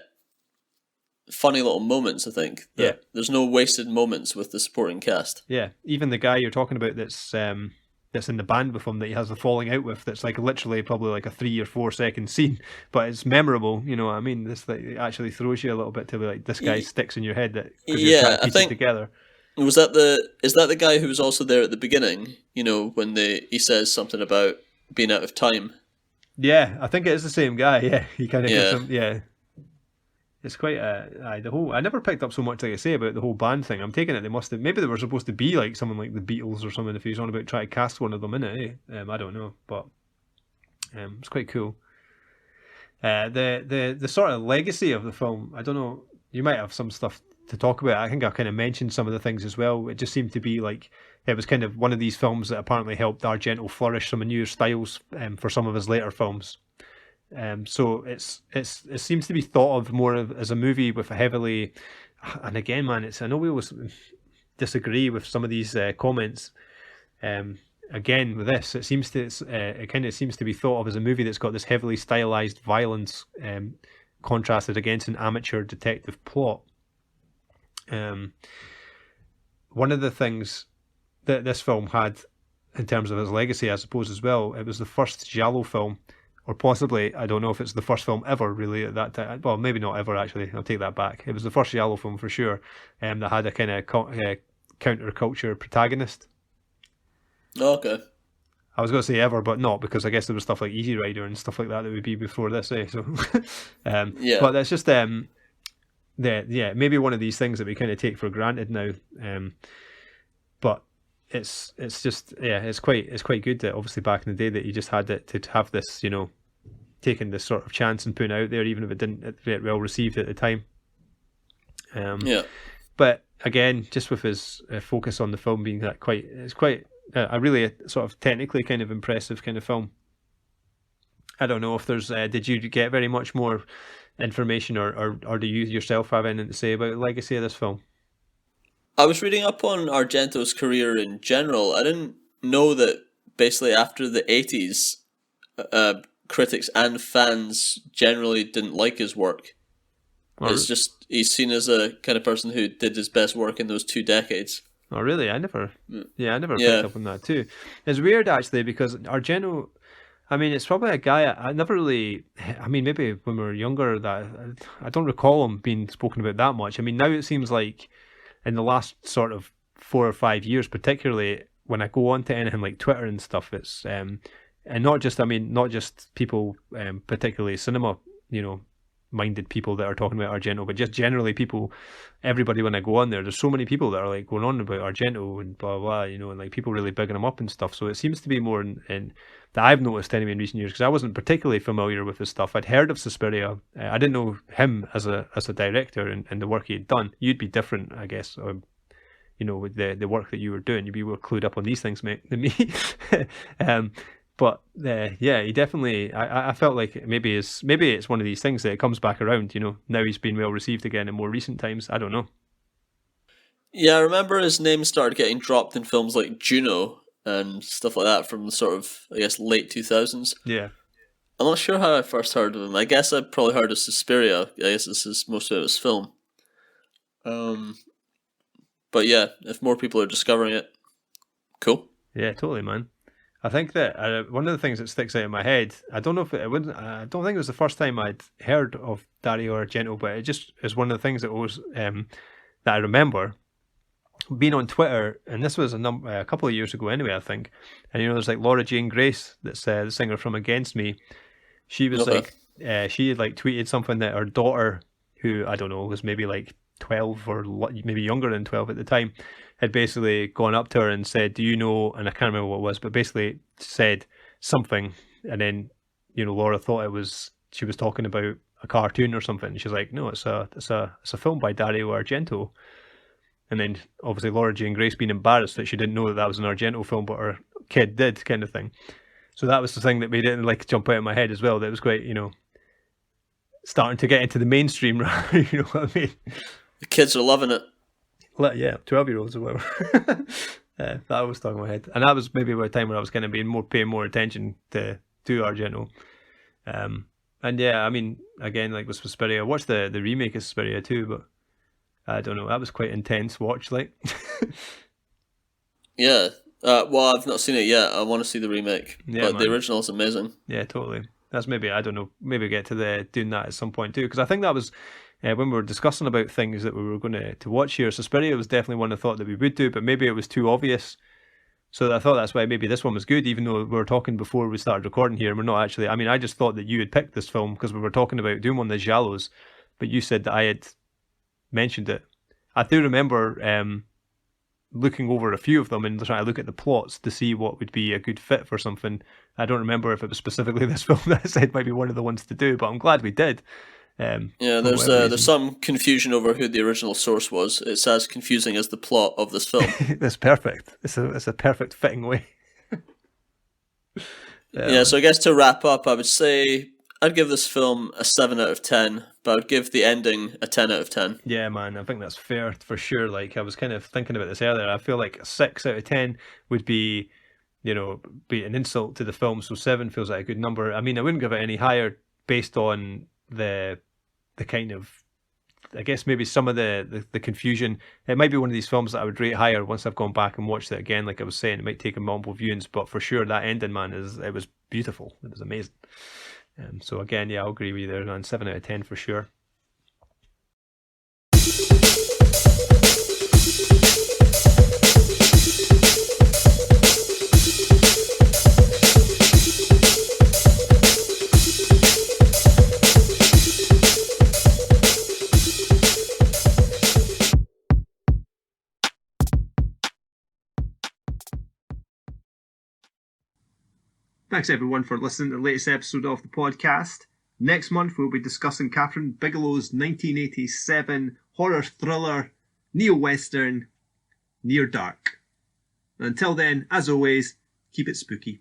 funny little moments, I think. There's no wasted moments with the supporting cast. Yeah, even the guy you're talking about that's in the band with him that he has a falling out with, that's like literally probably like a 3 or 4 second scene, but it's memorable, you know what I mean? This like it actually throws you a little bit to be like, this guy sticks in your head that because you're trying to piece it together. Is that the guy who was also there at the beginning, you know, when he says something about being out of time? Yeah, I think it is the same guy. Yeah, he kind of gives him, It's quite I never picked up so much, like I say, about the whole band thing. I'm taking it maybe they were supposed to be like someone like the Beatles or something, if he was on about trying to cast one of them in it. I don't know, but it's quite cool. The sort of legacy of the film, I don't know, you might have some stuff to talk about. I think I kind of mentioned some of the things as well. It just seemed to be like it was kind of one of these films that apparently helped Argento flourish some newer styles for some of his later films. So it seems to be thought of more as a movie with a heavily, and again, man, I know we always disagree with some of these comments. Again, with this, it kind of seems to be thought of as a movie that's got this heavily stylized violence contrasted against an amateur detective plot. One of the things that this film had in terms of its legacy, I suppose, as well, it was the first giallo film, or possibly, I don't know if it's the first film ever really at that time. Well, maybe not ever, actually. I'll take that back. It was the first giallo film for sure, that had a kind of counterculture protagonist. Okay. I was going to say ever, but not, because I guess there was stuff like Easy Rider and stuff like that would be before this, So, But that's just maybe one of these things that we kind of take for granted now. But it's just it's quite good that obviously back in the day that you just had it to have this, you know, taking this sort of chance and putting it out there, even if it didn't get well received at the time. But again, just with his focus on the film being that it's quite a really sort of technically kind of impressive kind of film. I don't know if there's did you get very much more information or do you yourself have anything to say about the legacy of this film? I was reading up on Argento's career in general. I didn't know that basically after the 80s, critics and fans generally didn't like his work. It's just, he's seen as a kind of person who did his best work in those 2 decades. Oh, really? I never picked up on that too. It's weird, actually, because Argento, I mean, it's probably a guy I never really, I mean, maybe when we were younger, that I don't recall him being spoken about that much. I mean, now it seems like in the last sort of 4 or 5 years, particularly when I go on to anything like Twitter and stuff, it's, and not just people, particularly cinema, you know, minded people that are talking about Argento, but just generally people, everybody when I go on there's so many people that are like going on about Argento and blah blah, you know, and like people really bigging him up and stuff. So it seems to be more in that I've noticed anyway in recent years, because I wasn't particularly familiar with his stuff. I'd heard of Suspiria. I didn't know him as a director and the work he had done. You'd be different, I guess. You know, with the work that you were doing, you'd be more clued up on these things, mate, than me. But yeah, he definitely. I felt like maybe it's one of these things that it comes back around. You know, now he's been well received again in more recent times. I don't know. Yeah, I remember his name started getting dropped in films like Juno and stuff like that from the sort of, I guess, late 2000s. Yeah. I'm not sure how I first heard of him. I guess I probably heard of Suspiria. I guess this is most of his film. But yeah, if more people are discovering it, cool. Yeah, totally, man. I think that one of the things that sticks out in my head, I don't know if it wouldn't. I don't think it was the first time I'd heard of Dario Argento, but it just is one of the things that always that I remember being on Twitter, and this was a couple of years ago anyway, I think. And you know, there's like Laura Jane Grace, that's the singer from Against Me. She was Okay. she had like tweeted something that her daughter, who I don't know was maybe like 12 or maybe younger than 12 at the time, had basically gone up to her and said, "Do you know?" And I can't remember what it was, but basically said something, and then you know Laura thought she was talking about a cartoon or something. And she's like, "No, it's a film by Dario Argento." And then obviously Laura Jane Grace being embarrassed that she didn't know that was an Argento film, but her kid did, kind of thing. So that was the thing that made it like jump out of my head as well. That was quite, you know, starting to get into the mainstream. You know what I mean? The kids are loving it. Yeah, 12-year-olds or whatever. That was stuck in my head, and that was maybe about a time when I was kind of paying more attention to Argento. And yeah, I mean, again, like with Suspiria, I watched the remake of Suspiria too, but I don't know, that was quite intense watch, like. Yeah. Well, I've not seen it yet. I want to see the remake, Yeah, but the man. original is amazing. Yeah, totally. That's maybe, I don't know, maybe get to doing that at some point too, because I think that was when we were discussing about things that we were going to watch here. Suspiria was definitely one I thought that we would do, but maybe it was too obvious. So I thought that's why maybe this one was good, even though we were talking before we started recording here, and we're not actually. I mean, I just thought that you had picked this film because we were talking about doing one of the Giallos, but you said that I had mentioned it. I do remember looking over a few of them and trying to look at the plots to see what would be a good fit for something. I don't remember if it was specifically this film that I said might be one of the ones to do, but I'm glad we did. Yeah, there's some confusion over who the original source was. It's as confusing as the plot of this film. That's perfect. It's a perfect fitting way. Yeah, so I guess to wrap up, I would say I'd give this film a 7 out of 10, but I'd give the ending a 10 out of 10. Yeah, man, I think that's fair for sure. Like, I was kind of thinking about this earlier. I feel like a 6 out of 10 would be, you know, be an insult to the film. So 7 feels like a good number. I mean, I wouldn't give it any higher based on the kind of, I guess maybe some of the confusion. It might be one of these films that I would rate higher once I've gone back and watched it again. Like I was saying, it might take a multiple viewings, but for sure that ending, man, it was beautiful. It was amazing. So again, yeah, I'll agree with you there, man. 7 out of 10 for sure. Thanks everyone for listening to the latest episode of the podcast. Next month we'll be discussing Catherine Bigelow's 1987 horror thriller, neo-western, Near Dark. Until then, as always, keep it spooky.